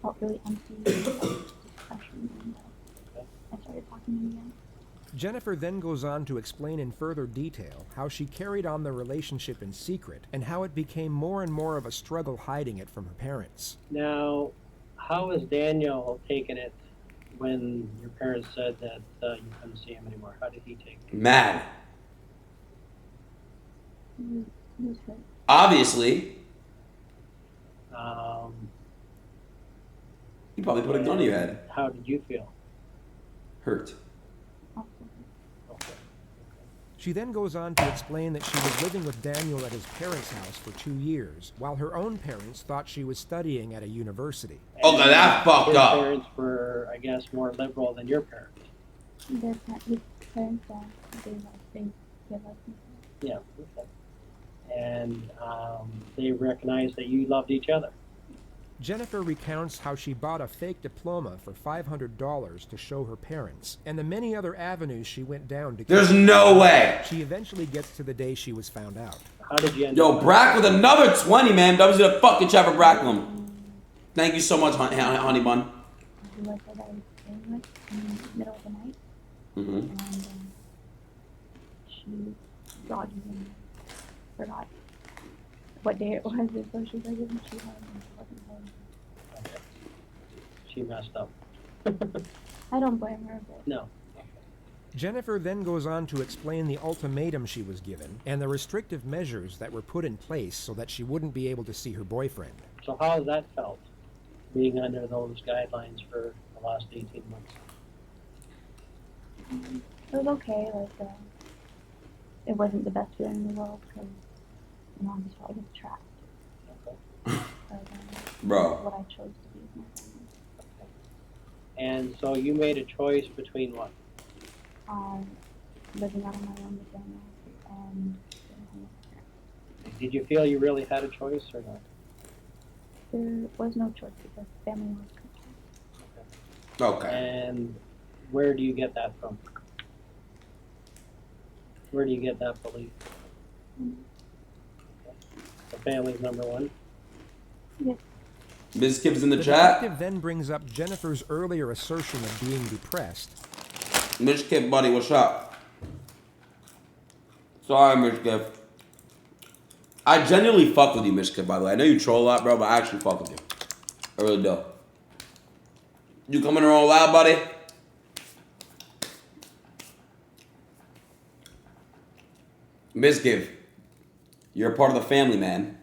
felt really empty, depression, and I started talking to him again. Jennifer then goes on to explain in further detail how she carried on the relationship in secret and how it became more and more of a struggle hiding it from her parents. Now, how has Daniel taken it when your parents said that you couldn't see him anymore? How did he take it? Mad. He was hurt. Obviously. You probably put a gun to your head. How did you feel? Hurt. She then goes on to explain that she was living with Daniel at his parents' house for 2 years, while her own parents thought she was studying at a university. Okay, that's fucked up. His parents were, I guess, more liberal than your parents. His parents, they give us. Yeah. Okay. And they recognized that you loved each other. Jennifer recounts how she bought a fake diploma for $500 to show her parents, and the many other avenues she went down to... There's no way! She eventually gets to the day she was found out. How did you end Yo, up? Brack with another 20, man. Doubles in the fucking chat for Bracklum. Thank you so much, honey bun. Who I said I was staying with in the middle of the night. Mm-hmm. And she dogged me and forgot what day it was, and so she was like, isn't she home? And she wasn't home. Okay. She messed up. I don't blame her, but... No. Jennifer then goes on to explain the ultimatum she was given and the restrictive measures that were put in place so that she wouldn't be able to see her boyfriend. So how has that felt, being under those guidelines for the last 18 months? It was okay, it wasn't the best feeling in the world, because I just felt like trapped. Okay. But, Bro. what I chose to be with my family. Okay. And so you made a choice between what? Living out on my own with Daniel and staying home with my parents. Did you feel you really had a choice or not? There was no choice because family was concerned. Okay. And where do you get that from? Where do you get that belief? The family's number one? Yes. Ms. Kibbs in the The chat. detective then brings up Jennifer's earlier assertion of being depressed. Mitch Kibb, buddy, what's up? Sorry, Mitch Kibb. I genuinely fuck with you, Mitch Kibb, by the way. I know you troll a lot, bro, but I actually fuck with you. I really do. You coming to roll out, buddy? Mitch Kibb, you're a part of the family, man.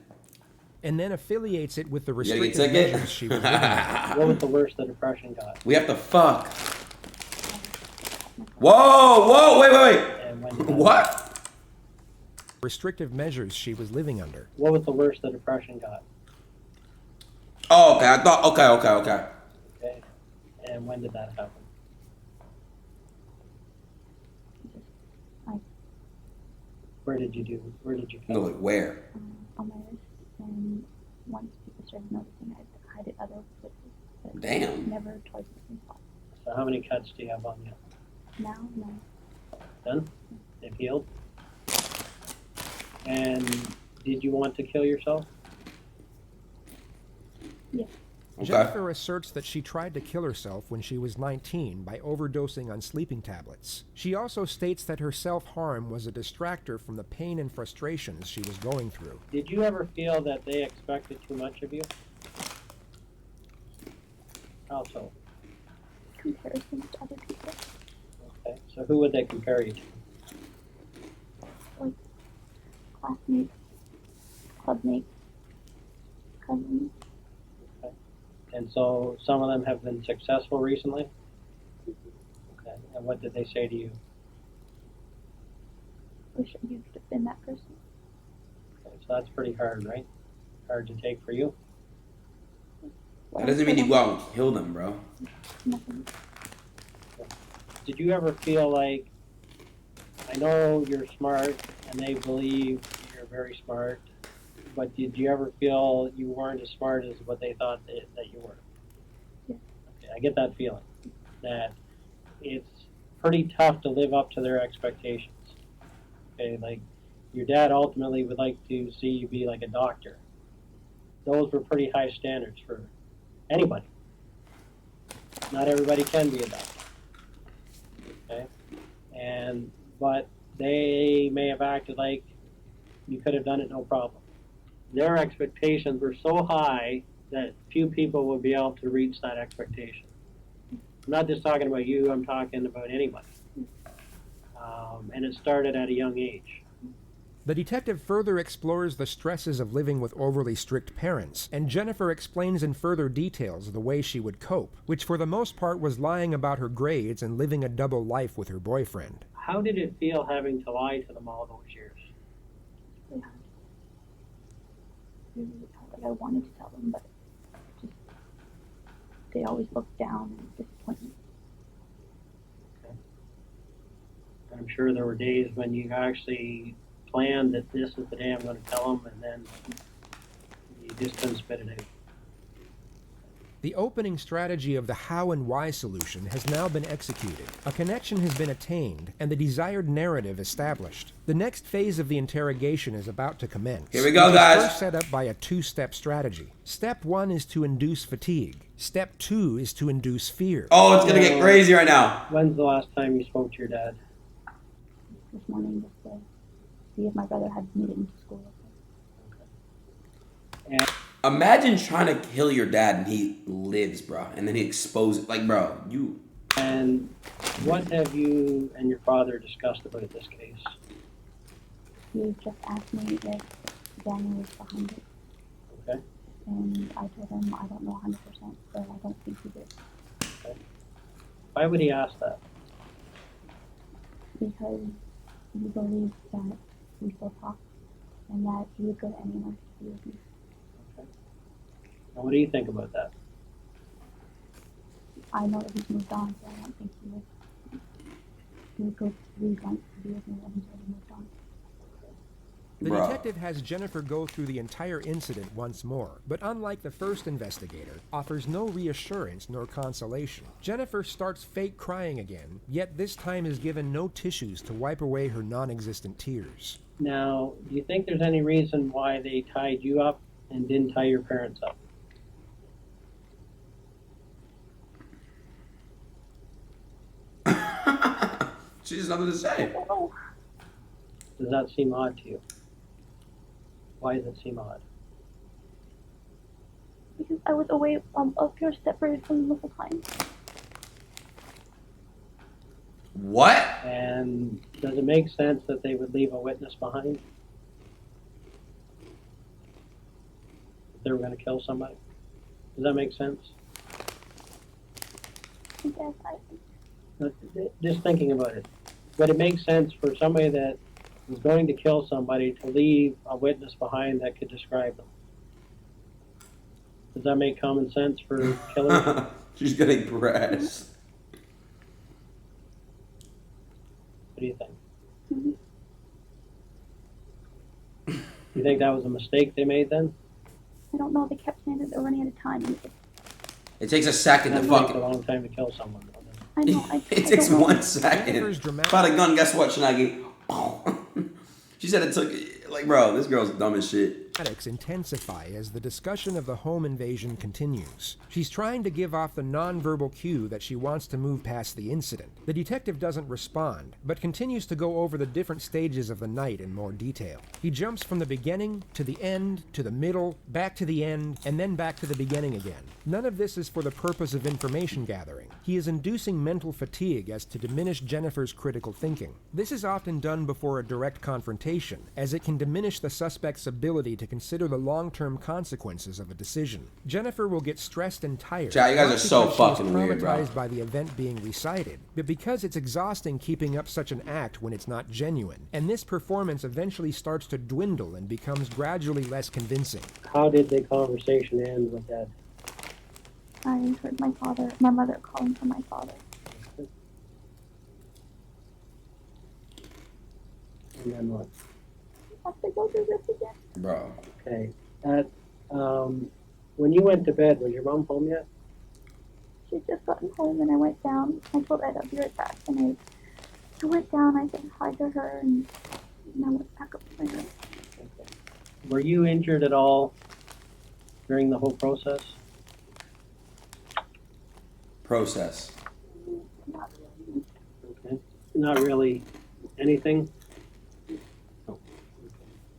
And then affiliates it with the You gotta get restrictive ticket? measures she was living under. What was the worst the depression got? We have to fuck. Whoa, wait. And when did that What? Restrictive measures she was living under. What was the worst the depression got? Oh, okay. I thought. Okay. Okay. And when did that happen? Where did you No, like where? On my wrist, and once people started noticing, I'd hide it other places. But Damn. never twice in the same spot. So how many cuts do you have on you? Now, no. Done? They've healed? And did you want to kill yourself? Yes. Okay. Jennifer asserts that she tried to kill herself when she was 19 by overdosing on sleeping tablets. She also states that her self-harm was a distractor from the pain and frustrations she was going through. Did you ever feel that they expected too much of you? How so? Comparisons to other people. Okay. So who would they compare you to? Like classmates, clubmates, cousins. Okay. And so some of them have been successful recently? Okay. And what did they say to you? Wish you could have been that person. Okay, so that's pretty hard, right? Hard to take for you? That doesn't mean you go out and kill them, bro. Nothing. Did you ever feel like, I know you're smart and they believe you're very smart, but did you ever feel you weren't as smart as what they thought that you were? Yeah. Okay, I get that feeling, that it's pretty tough to live up to their expectations. Okay, like your dad ultimately would like to see you be like a doctor. Those were pretty high standards for anybody. Not everybody can be a doctor. Okay, but they may have acted like you could have done it no problem. Their expectations were so high that few people would be able to reach that expectation. I'm not just talking about you, I'm talking about anybody. And it started at a young age. The detective further explores the stresses of living with overly strict parents, and Jennifer explains in further details the way she would cope, which for the most part was lying about her grades and living a double life with her boyfriend. How did it feel having to lie to them all those years? Yeah. Really felt like I wanted to tell them, but just they always looked down and disappointed me. Okay. I'm sure there were days when you actually planned that this is the day I'm going to tell them, and then you just couldn't spit it out. The opening strategy of the how and why solution has now been executed. A connection has been attained, and the desired narrative established. The next phase of the interrogation is about to commence. Here we go, It is guys. first set up by a two-step strategy. Step 1 is to induce fatigue. Step 2 is to induce fear. Oh, it's gonna get crazy right now. When's the last time you spoke to your dad? This morning, just to see if my brother had made it into school. And Imagine trying to kill your dad and he lives, bro, and then he exposes, like, bro, you. And what have you and your father discussed about this case? He just asked me if Danny was behind it. Okay. And I told him I don't know 100%, but I don't think he did. Okay. Why would he ask that? Because he believes that we still talk and that he would go to any length to be with me. Okay. And what do you think about that? I know that he's moved on, so I don't think he would go to these lengths to be with me when he's already moved on. The Bruh. detective has Jennifer go through the entire incident once more, but unlike the first investigator, offers no reassurance nor consolation. Jennifer starts fake crying again, yet this time is given no tissues to wipe away her non-existent tears. Now, do you think there's any reason why they tied you up and didn't tie your parents up? She has nothing to say. Does that seem odd to you? Why does it seem odd? Because I was away up here separated from them the whole time. What? And does it make sense that they would leave a witness behind? If they were going to kill somebody? Does that make sense? Yes, Just thinking about it. Would it make sense for somebody that was going to kill somebody to leave a witness behind that could describe them? Does that make common sense for killers? She's getting pressed. What do you think? You think that was a mistake they made then? I don't know. They kept saying that they're running out of time. It takes a second to That fucking. takes a long time to kill someone. I know. It takes 1 Jennifer's second. dramatic- By the gun, guess what, Shinagi? She said it took, like, bro, this girl's dumb as shit. Attacks intensify as the discussion of the home invasion continues. She's trying to give off the nonverbal cue that she wants to move past the incident. The detective doesn't respond, but continues to go over the different stages of the night in more detail. He jumps from the beginning to the end to the middle, back to the end, and then back to the beginning again. None of this is for the purpose of information gathering. He is inducing mental fatigue as to diminish Jennifer's critical thinking. This is often done before a direct confrontation, as it can diminish the suspect's ability to consider the long-term consequences of a decision. Jennifer will get stressed and tired. Chad, you guys are so fucking weird, bro. Traumatized by the event being recited, but because it's exhausting keeping up such an act when it's not genuine, and this performance eventually starts to dwindle and becomes gradually less convincing. How did the conversation end with that? I heard my mother calling for my father. And then what? I have to go through this again. Bro. Okay. When you went to bed, was your mom home yet? She'd just gotten home and I went down. I told her of your attack and I went down, I said hi to her and I went back up to my room. Okay. Were you injured at all during the whole process? Not really. Okay. Not really anything?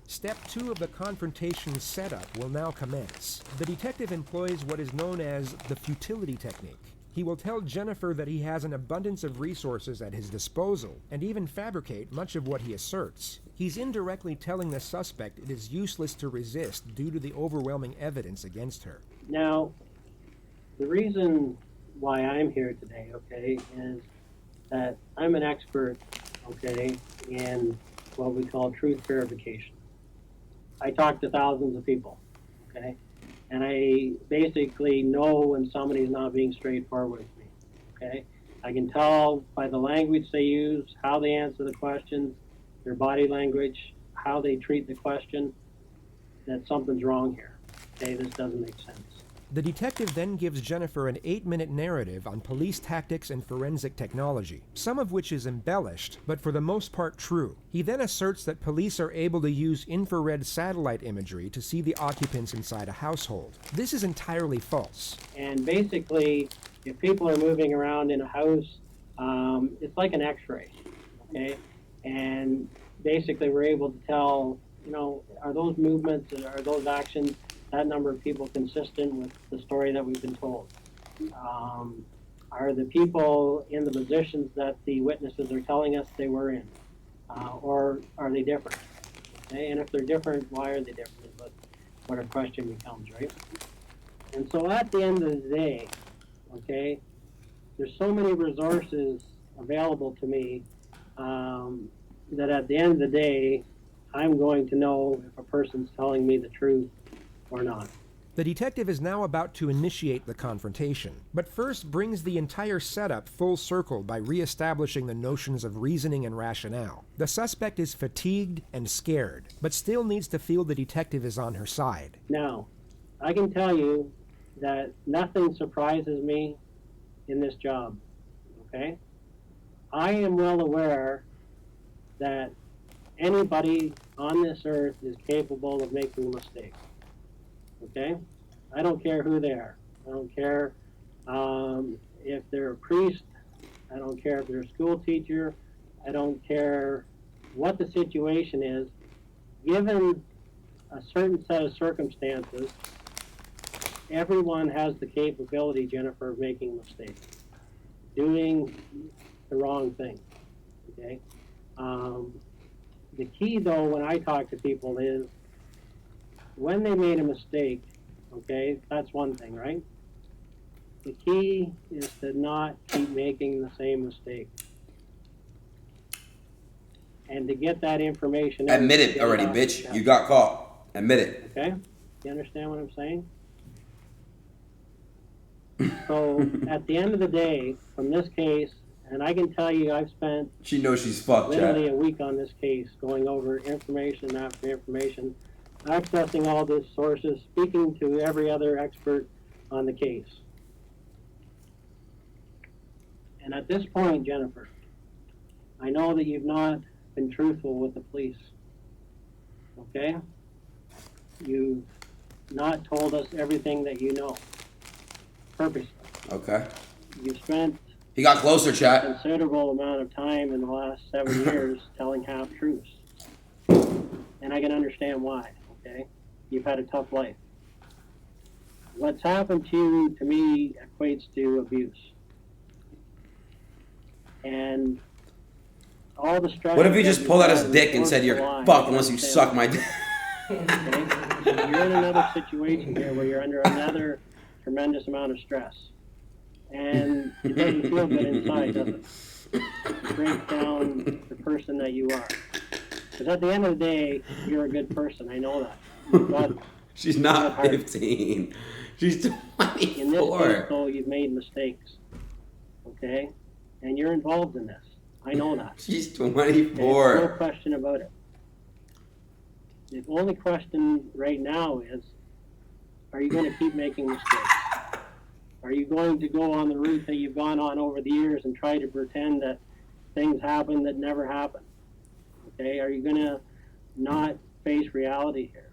Step 2 of the confrontation setup will now commence. The detective employs what is known as the futility technique. He will tell Jennifer that he has an abundance of resources at his disposal, and even fabricate much of what he asserts. He's indirectly telling the suspect it is useless to resist due to the overwhelming evidence against her. Now, the reason why I'm here today, okay, is that I'm an expert, okay, in what we call truth verification. I talk to thousands of people, okay, and I basically know when somebody's not being straightforward with me, okay. I can tell by the language they use, how they answer the questions, their body language, how they treat the question, that something's wrong here, okay, this doesn't make sense. The detective then gives Jennifer an 8-minute narrative on police tactics and forensic technology, some of which is embellished, but for the most part true. He then asserts that police are able to use infrared satellite imagery to see the occupants inside a household. This is entirely false. And basically, if people are moving around in a house, it's like an x-ray, okay? And basically we're able to tell, you know, are those movements, are those actions, that number of people consistent with the story that we've been told? Are the people in the positions that the witnesses are telling us they were in? Or are they different? Okay? And if they're different, why are they different? But what our question becomes, right? And so at the end of the day, okay, there's so many resources available to me that at the end of the day, I'm going to know if a person's telling me the truth or not. The detective is now about to initiate the confrontation, but first brings the entire setup full circle by re-establishing the notions of reasoning and rationale. The suspect is fatigued and scared, but still needs to feel the detective is on her side. Now, I can tell you that nothing surprises me in this job, okay? I am well aware that anybody on this earth is capable of making a mistake. Okay? I don't care who they are. I don't care if they're a priest. I don't care if they're a school teacher. I don't care what the situation is. Given a certain set of circumstances, everyone has the capability, Jennifer, of making a mistake, doing the wrong thing. Okay? The key, though, when I talk to people is when they made a mistake, okay, that's one thing, right? The key is to not keep making the same mistake. And to get that information... Admit it already, bitch. You got caught. Admit it. Okay? You understand what I'm saying? So, at the end of the day, from this case, and I can tell you I've spent... She knows she's fucked, literally a week on this case, going over information after information, accessing all the sources, speaking to every other expert on the case. And at this point, Jennifer, I know that you've not been truthful with the police, okay? You've not told us everything that you know. Purposely. Okay. You've spent He got closer, a chat. considerable amount of time in the last 7 years telling half-truths. And I can understand why, okay? You've had a tough life. What's happened to you, to me, equates to abuse. And all the stress. What if he just pulled out his dick and said, "You're fucked unless you suck my dick"? Okay? So you're in another situation here where you're under another tremendous amount of stress. And it doesn't feel good inside, does it? It breaks down the person that you are. Because at the end of the day, you're a good person. I know that. But she's not 15. She's 24. In this case, though, you've made mistakes. Okay? And you're involved in this. I know that. She's 24. There's no question about it. The only question right now is, are you going to keep making mistakes? Are you going to go on the route that you've gone on over the years and try to pretend that things happen that never happened? Okay? Are you going to not face reality here?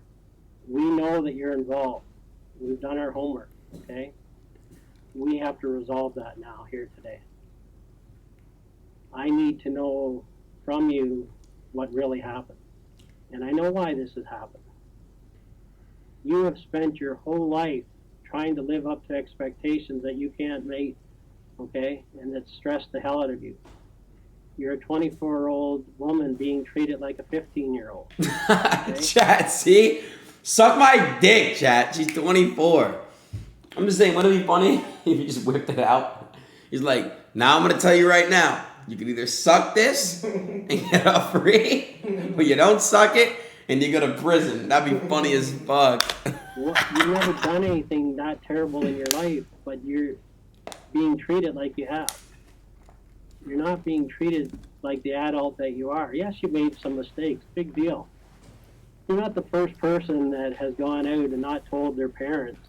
We know that you're involved. We've done our homework, okay? We have to resolve that now, here today. I need to know from you what really happened. And I know why this has happened. You have spent your whole life trying to live up to expectations that you can't meet, okay? And that stress the hell out of you. You're a 24-year-old woman being treated like a 15-year-old. Okay? Chat, see? Suck my dick, chat. She's 24. I'm just saying, wouldn't it be funny if he just whipped it out? He's like, now I'm going to tell you right now. You can either suck this and get off free, or you don't suck it and you go to prison. That'd be funny as fuck. Well, you've never done anything that terrible in your life, but you're being treated like you have. You're not being treated like the adult that you are. Yes, you made some mistakes. Big deal. You're not the first person that has gone out and not told their parents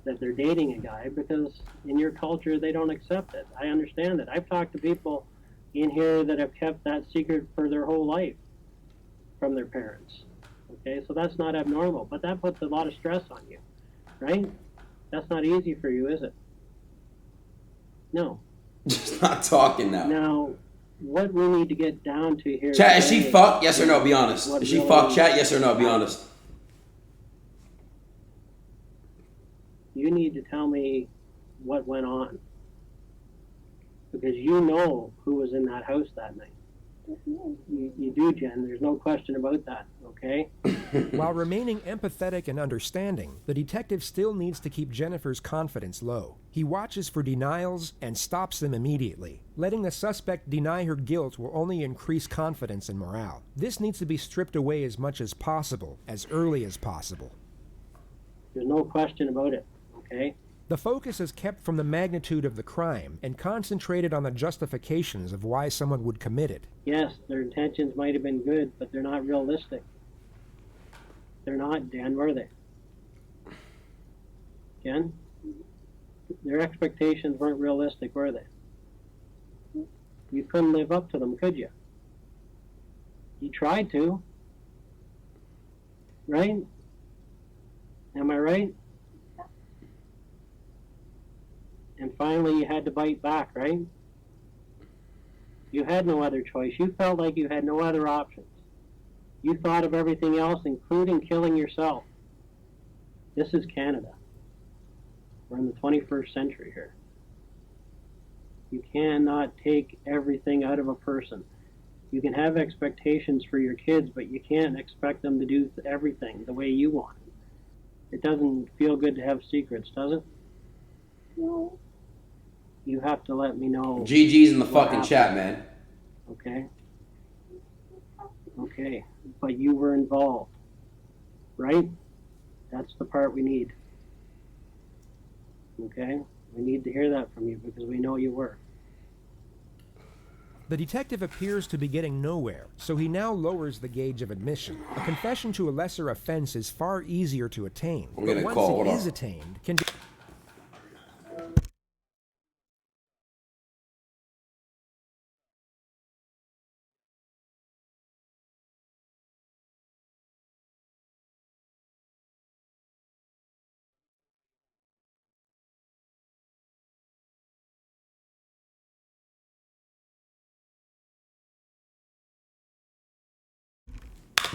that they're dating a guy, because in your culture they don't accept it. I understand that. I've talked to people in here that have kept that secret for their whole life from their parents. Okay, so that's not abnormal, but that puts a lot of stress on you, right? That's not easy for you, is it? No. Just not talking now. Now, what we need to get down to here... Chat, is she fucked? Yes or no? Be honest. Is she fucked? Chat, yes or no? Be honest. You need to tell me what went on. Because you know who was in that house that night. You do, Jen. There's no question about that, okay? While remaining empathetic and understanding, the detective still needs to keep Jennifer's confidence low. He watches for denials and stops them immediately. Letting the suspect deny her guilt will only increase confidence and morale. This needs to be stripped away as much as possible, as early as possible. There's no question about it, okay? The focus is kept from the magnitude of the crime and concentrated on the justifications of why someone would commit it. Yes, their intentions might have been good, but they're not realistic. They're not, Dan, were they? Jen? Their expectations weren't realistic, were they? You couldn't live up to them, could you? You tried to. Right? Am I right? And finally you had to bite back, right? You had no other choice. You felt like you had no other options. You thought of everything else, including killing yourself. This is Canada. We're in the 21st century here. You cannot take everything out of a person. You can have expectations for your kids, but you can't expect them to do everything the way you want. It doesn't feel good to have secrets, does it? No. You have to let me know. GG's in the fucking chat, man. Okay? Okay. But you were involved. Right? That's the part we need. Okay? We need to hear that from you because we know you were. The detective appears to be getting nowhere, so he now lowers the gauge of admission. A confession to a lesser offense is far easier to attain, but once it is attained, can be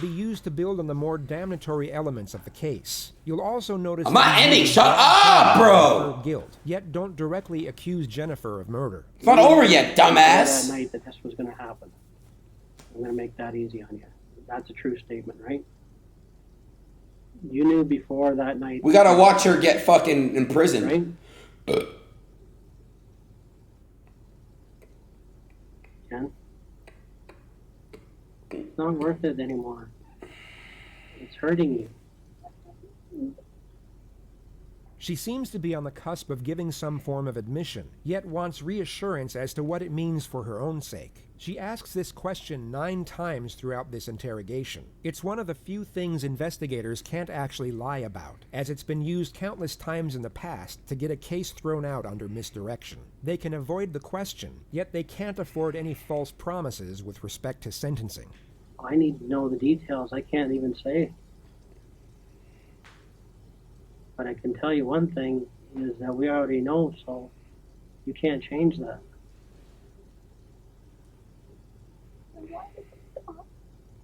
be used to build on the more damnatory elements of the case. You'll also notice... I'm not ending! Shut up, bro! ...guilt, yet don't directly accuse Jennifer of murder. It's not over yet, dumbass! That night that this was going to happen. I'm going to make that easy on you. That's a true statement, right? You knew before that night... We gotta watch her get fucking imprisoned. Right? Jen? It's not worth it anymore. It's hurting you. She seems to be on the cusp of giving some form of admission, yet wants reassurance as to what it means for her own sake. She asks this question 9 times throughout this interrogation. It's one of the few things investigators can't actually lie about, as it's been used countless times in the past to get a case thrown out under misdirection. They can avoid the question, yet they can't afford any false promises with respect to sentencing. I need to know the details. I can't even say. But I can tell you one thing, is that we already know, so you can't change that.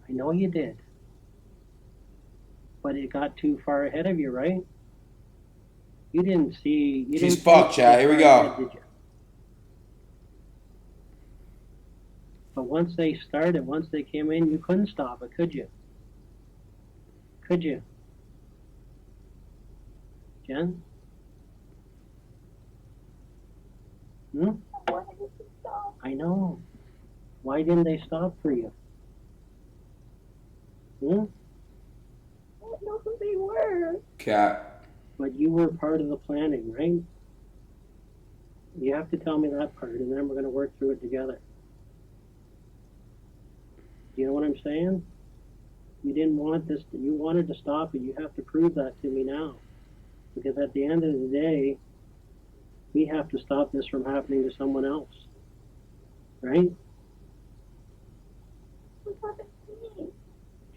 I know you did. But it got too far ahead of you, right? You didn't see... She's fucked, Chad. Here we go. Ahead, but once they started, once they came in, you couldn't stop it, could you? Could you? Jen? I know. Why didn't they stop for you? I didn't know who they were. Cat. But you were part of the planning, right? You have to tell me that part, and then we're going to work through it together. Do you know what I'm saying? You didn't want this, you wanted to stop it. You have to prove that to me now. Because at the end of the day, we have to stop this from happening to someone else. Right? What happened to me?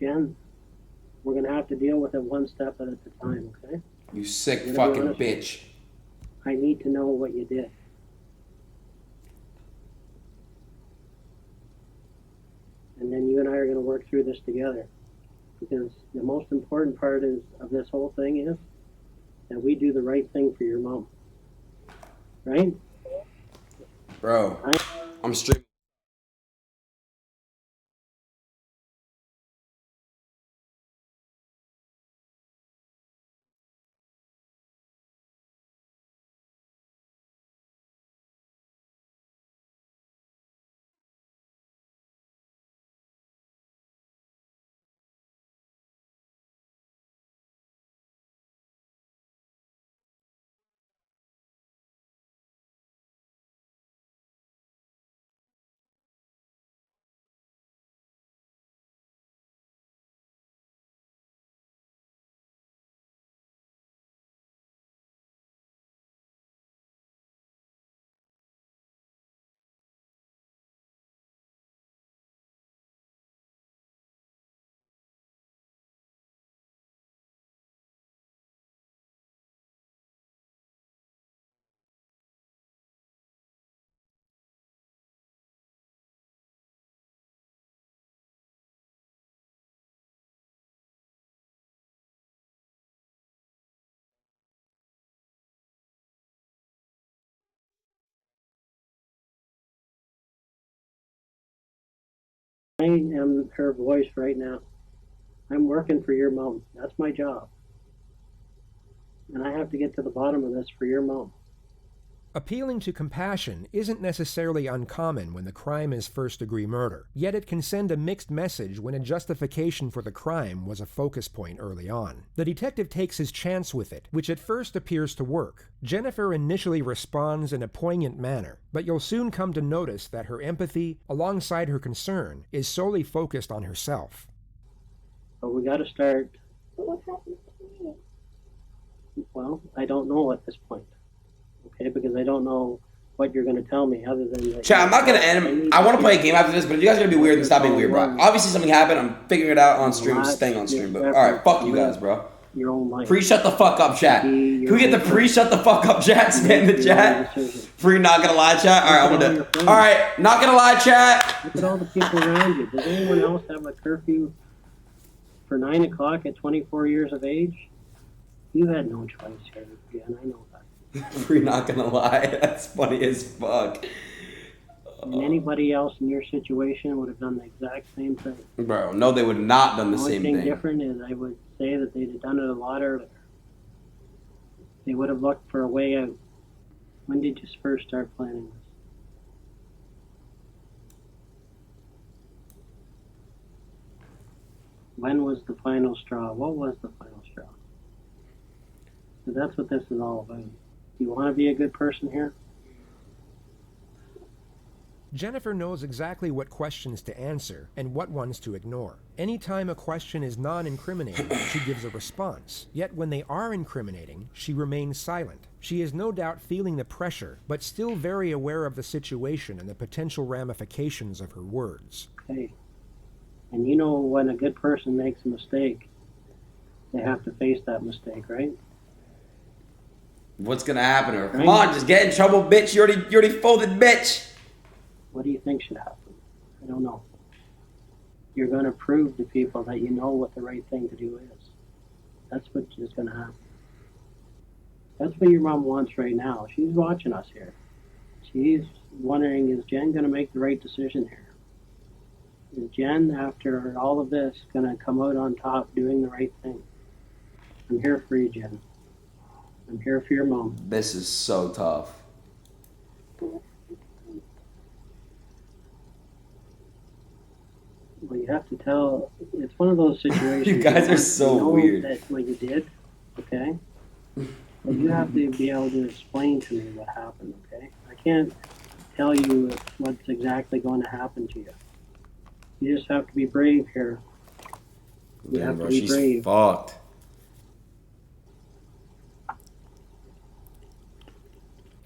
Jen, we're going to have to deal with it one step at a time, okay? You sick fucking bitch. I need to know what you did. And then you and I are going to work through this together. Because the most important part of this whole thing is that we do the right thing for your mom. Right? Bro, I'm streaming. I am her voice right now. I'm working for your mom. That's my job. And I have to get to the bottom of this for your mom. Appealing to compassion isn't necessarily uncommon when the crime is first-degree murder, yet it can send a mixed message when a justification for the crime was a focus point early on. The detective takes his chance with it, which at first appears to work. Jennifer initially responds in a poignant manner, but you'll soon come to notice that her empathy, alongside her concern, is solely focused on herself. But we got to start... But what happened to me? Well, I don't know at this point. Okay, because I don't know what you're going to tell me other than that. Chat, I'm not going to end. I want to play a game after this, but if you guys are going to be weird, then stop being weird, bro. Obviously something happened. I'm figuring it out on stream. I'm staying on stream. But alright, fuck you guys, bro. Your own life. Pre-shut the fuck up, chat. Can we get the pre-shut the fuck up chat? Spam in the chat. Free not gonna lie chat. Alright, I'm gonna do it. Alright, not gonna lie chat. Look at all the people around you. Does anyone else have a curfew for 9 o'clock at 24 years of age? You had no choice here, Jen. I know that. We're not gonna lie. That's funny as fuck. And anybody else in your situation would have done the exact same thing. Bro, no, they would not done the same The only thing. thing different is I would say that they'd have done it a lot earlier. They would have looked for a way out. When did you first start planning this? When was the final straw? What was the final straw? So that's what this is all about. You want to be a good person here? Jennifer knows exactly what questions to answer and what ones to ignore. Anytime a question is non-incriminating, she gives a response. Yet when they are incriminating, she remains silent. She is no doubt feeling the pressure, but still very aware of the situation and the potential ramifications of her words. Okay. And you know when a good person makes a mistake, they have to face that mistake, right? What's gonna happen to her? Come on, just get in trouble, bitch. You already folded, bitch. What do you think should happen? I don't know. You're going to prove to people that you know what the right thing to do is. That's what is going to happen. That's what your mom wants right now. She's watching us here. She's wondering, is Jen going to make the right decision here? Is Jen, after all of this, going to come out on top doing the right thing? I'm here for you, Jen. I'm here for your mom. This is so tough. Well, you have to tell. It's one of those situations. You guys are so weird. That what you did, okay? But you have to be able to explain to me what happened, okay? I can't tell you what's exactly going to happen to you. You just have to be brave here. You have to be brave. She's fucked.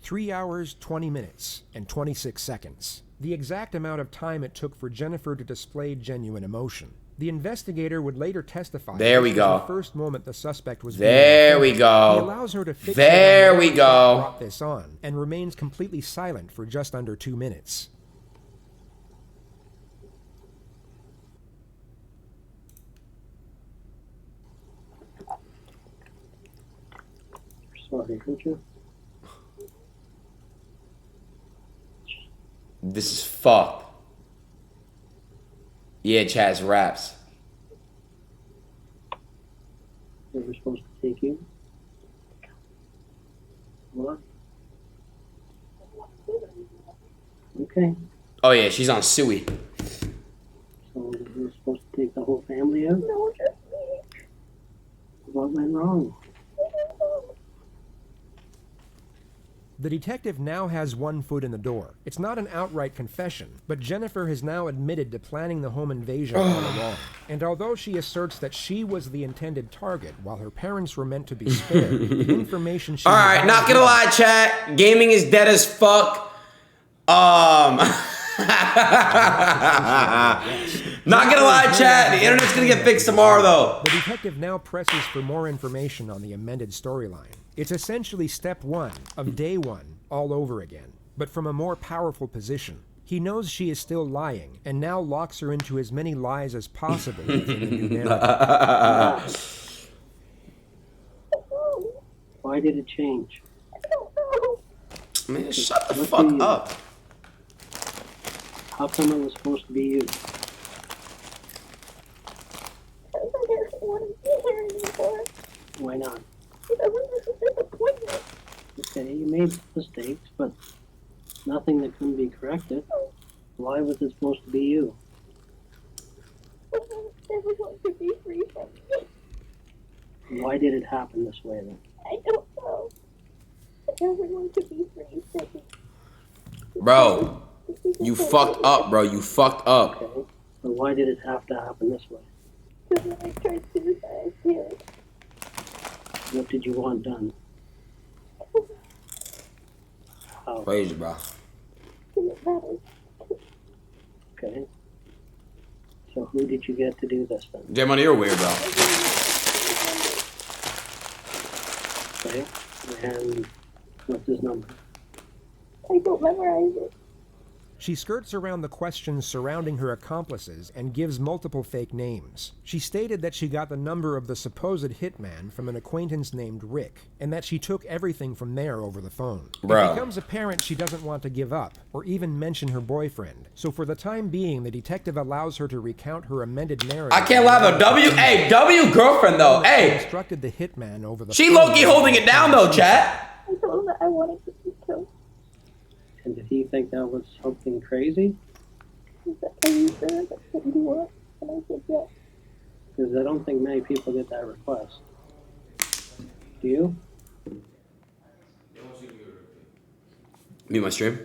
Three hours, 20 minutes, and 26 seconds. The exact amount of time it took for Jennifer to display genuine emotion. The investigator would later testify. There we go. The first moment the suspect was. There we go. He allows her to fix there we go. Brought this on and remains completely silent for just under 2 minutes. Sorry, could you? This is fucked. Yeah, Chaz raps. They were supposed to take you? What? Okay. Oh yeah, she's on Suey. So they were supposed to take the whole family out? No, just me. What went wrong? The detective now has one foot in the door. It's not an outright confession, but Jennifer has now admitted to planning the home invasion all along. And although she asserts that she was the intended target while her parents were meant to be spared, the information she... Alright, not gonna lie, chat. Gaming is dead as fuck. Not gonna lie, chat. The internet's gonna get fixed tomorrow, though. The detective now presses for more information on the amended storyline. It's essentially step one of day one all over again, but from a more powerful position. He knows she is still lying, and now locks her into as many lies as possible within the new narrative. Why did it change? Man, shut the fuck up. How come it was supposed to be you? I didn't want to be here anymore. Why not? Because it was a disappointment. Okay, you made mistakes, but nothing that couldn't be corrected. Why was it supposed to be you? Everyone could be free from me. Why did it happen this way then? I don't know. Everyone could be free from me. Bro, you fucked up, bro. You fucked up. Okay, but why did it have to happen this way? Because when I tried suicide, I did. What did you want done? How? Crazy, bro. Okay. So who did you get to do this then? J-Money, you're weird, bro. Okay. And what's his number? I don't memorize it. She skirts around the questions surrounding her accomplices and gives multiple fake names. She stated that she got the number of the supposed hitman from an acquaintance named Rick, and that she took everything from there over the phone. Bro. It becomes apparent she doesn't want to give up, or even mention her boyfriend, so for the time being, the detective allows her to recount her amended narrative. I can't lie though, W girlfriend though, hey! Instructed the hitman over the She phone. low-key holding it down though, chat! I told him that I wanted to be killed. And did he think that was something crazy? He said, are you sure that couldn't do what? And I said, yes. Because I don't think many people get that request. Do you? Mute my stream.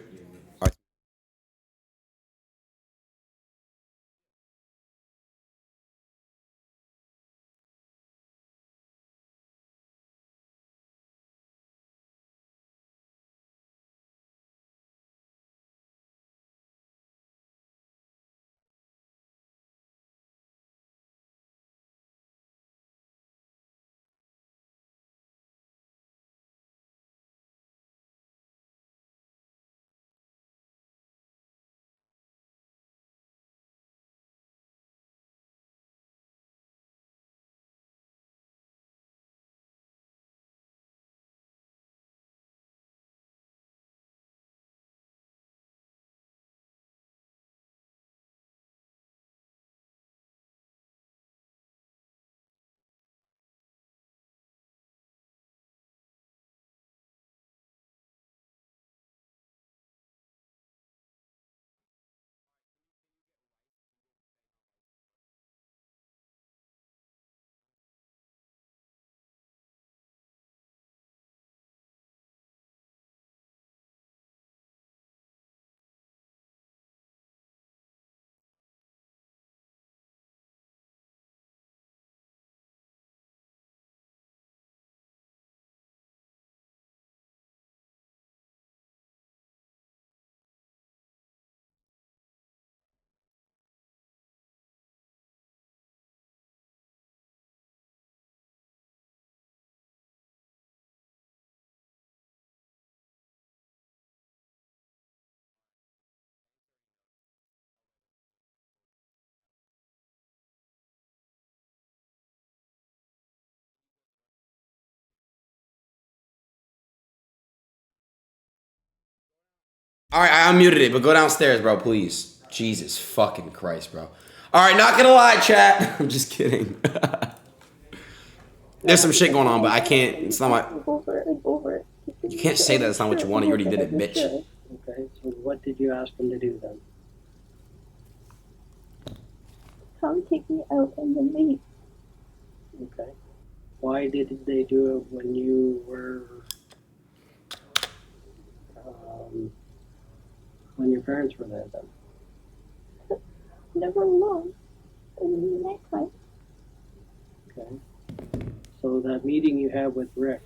Alright, I unmuted it, but go downstairs, bro, please. Jesus fucking Christ, bro. Alright, not gonna lie, chat. I'm just kidding. There's some shit going on, but I can't. It's not my. Over it. You can't say that it's not what you wanted. You already did it, bitch. Okay, so what did you ask him to do then? Come take me out and then leave. Okay. Why did they do it when you were, when your parents were there then? Never alone. In the nighttime. Okay. So that meeting you had with Rick,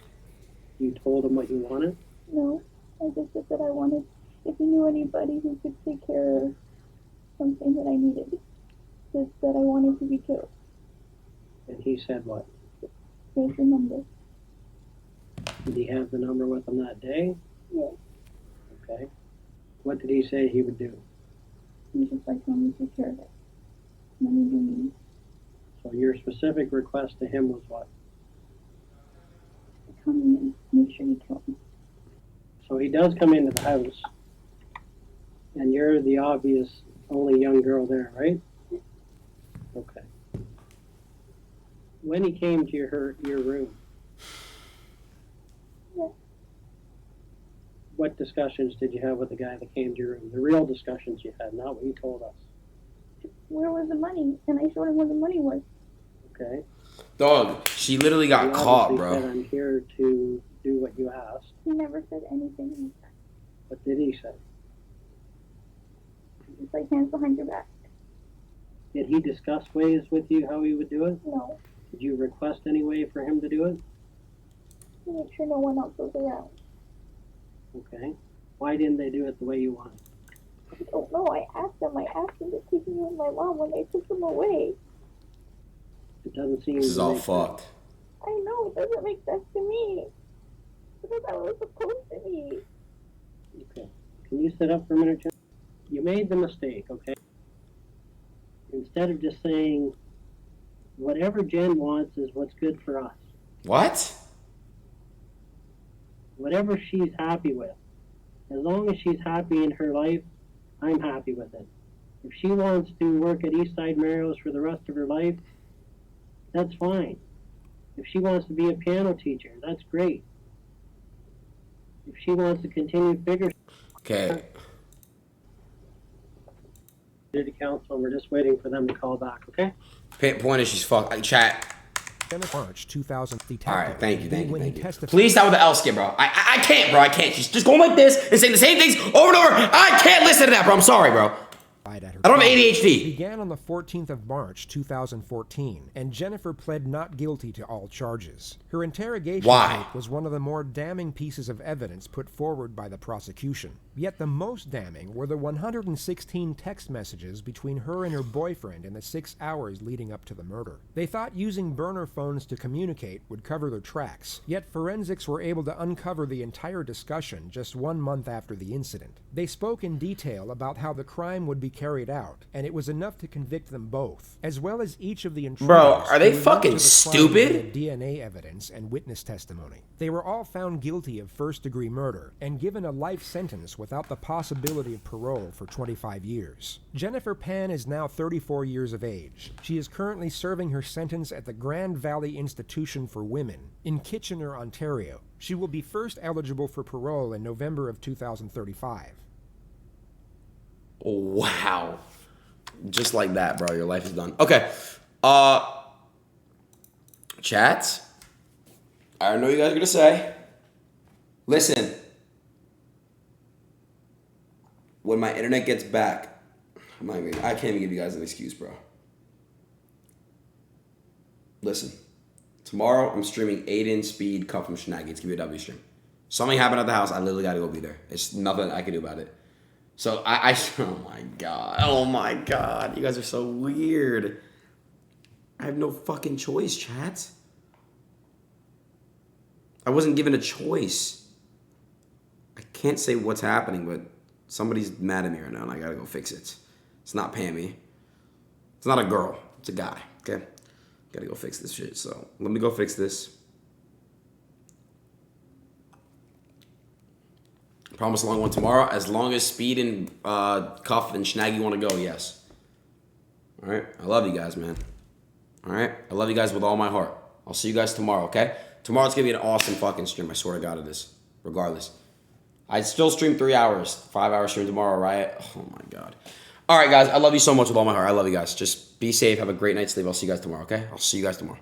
you told him what you wanted? No. I just said that I wanted, if you knew anybody who could take care of something that I needed, just that I wanted to be killed. And he said what? Here's the number. Did he have the number with him that day? Yes. Okay. What did he say he would do? He just like, let me take care of it. Let me do me. So your specific request to him was what? Come in and make sure you kill me. So he does come into the house, and you're the obvious only young girl there, right? Okay. When he came to your room, Yeah. what discussions did you have with the guy that came to your room? The real discussions you had, not what you told us. Where was the money? And I showed him where the money was. Okay. Dog, she literally got He caught, obviously bro. said, I'm here to do what you asked. He never said anything like that. What did he say? Just like hands behind your back. Did he discuss ways with you how he would do it? No. Did you request any way for him to do it? To make sure no one else was around. Okay. Why didn't they do it the way you wanted? I don't know. I asked them to take me and my mom when they took them away. It doesn't seem This is to all make fucked. sense. I know, it doesn't make sense to me. Because I was supposed to be. Okay. Can you sit up for a minute, Jim? You made the mistake, okay? Instead of just saying, whatever Jen wants is what's good for us. What? Whatever she's happy with. As long as she's happy in her life, I'm happy with it. If she wants to work at Eastside Mario's for the rest of her life, that's fine. If she wants to be a piano teacher, that's great. If she wants to continue figure... Okay. To council, and we're just waiting for them to call back, okay? Point is she's fucked. Chat. March 2000. All right, thank you. Please stop with the L skip, bro. I can't, bro. I can't. She's just going like this and saying the same things over and over. I can't listen to that, bro. I'm sorry, bro. I don't have ADHD. Began on the 14th of March 2014, and Jennifer pled not guilty to all charges. Her interrogation tape was one of the more damning pieces of evidence put forward by the prosecution. Yet the most damning were the 116 text messages between her and her boyfriend in the 6 hours leading up to the murder. They thought using burner phones to communicate would cover their tracks, yet forensics were able to uncover the entire discussion just 1 month after the incident. They spoke in detail about how the crime would be carried out, and it was enough to convict them both, as well as each of the intruders. Bro, are they fucking stupid? DNA evidence and witness testimony. They were all found guilty of first-degree murder and given a life sentence without the possibility of parole for 25 years. Jennifer Pan is now 34 years of age. She is currently serving her sentence at the Grand Valley Institution for Women in Kitchener, Ontario. She will be first eligible for parole in November of 2035. Wow. Just like that, bro. Your life is done. Okay. Chat. I don't know what you guys are going to say. Listen. When my internet gets back, I can't even give you guys an excuse, bro. Listen. Tomorrow, I'm streaming Adin, Speed, Cup from Schnaggy. It's going to be a W stream. Something happened at the house. I literally got to go be there. It's nothing I can do about it. So oh my God. You guys are so weird. I have no fucking choice, chat. I wasn't given a choice. I can't say what's happening, but somebody's mad at me right now and I gotta go fix it. It's not Pammy. It's not a girl. It's a guy, okay? Gotta go fix this shit, so let me go fix this. Promise a long one tomorrow. As long as Speed and Cuff and Schnaggy want to go, yes. All right? I love you guys, man. All right? I love you guys with all my heart. I'll see you guys tomorrow, okay? Tomorrow's going to be an awesome fucking stream. I swear to God it is. Regardless. I still stream 3 hours. 5-hour stream tomorrow, right? Oh, my God. All right, guys. I love you so much with all my heart. I love you guys. Just be safe. Have a great night's sleep. I'll see you guys tomorrow, okay? I'll see you guys tomorrow.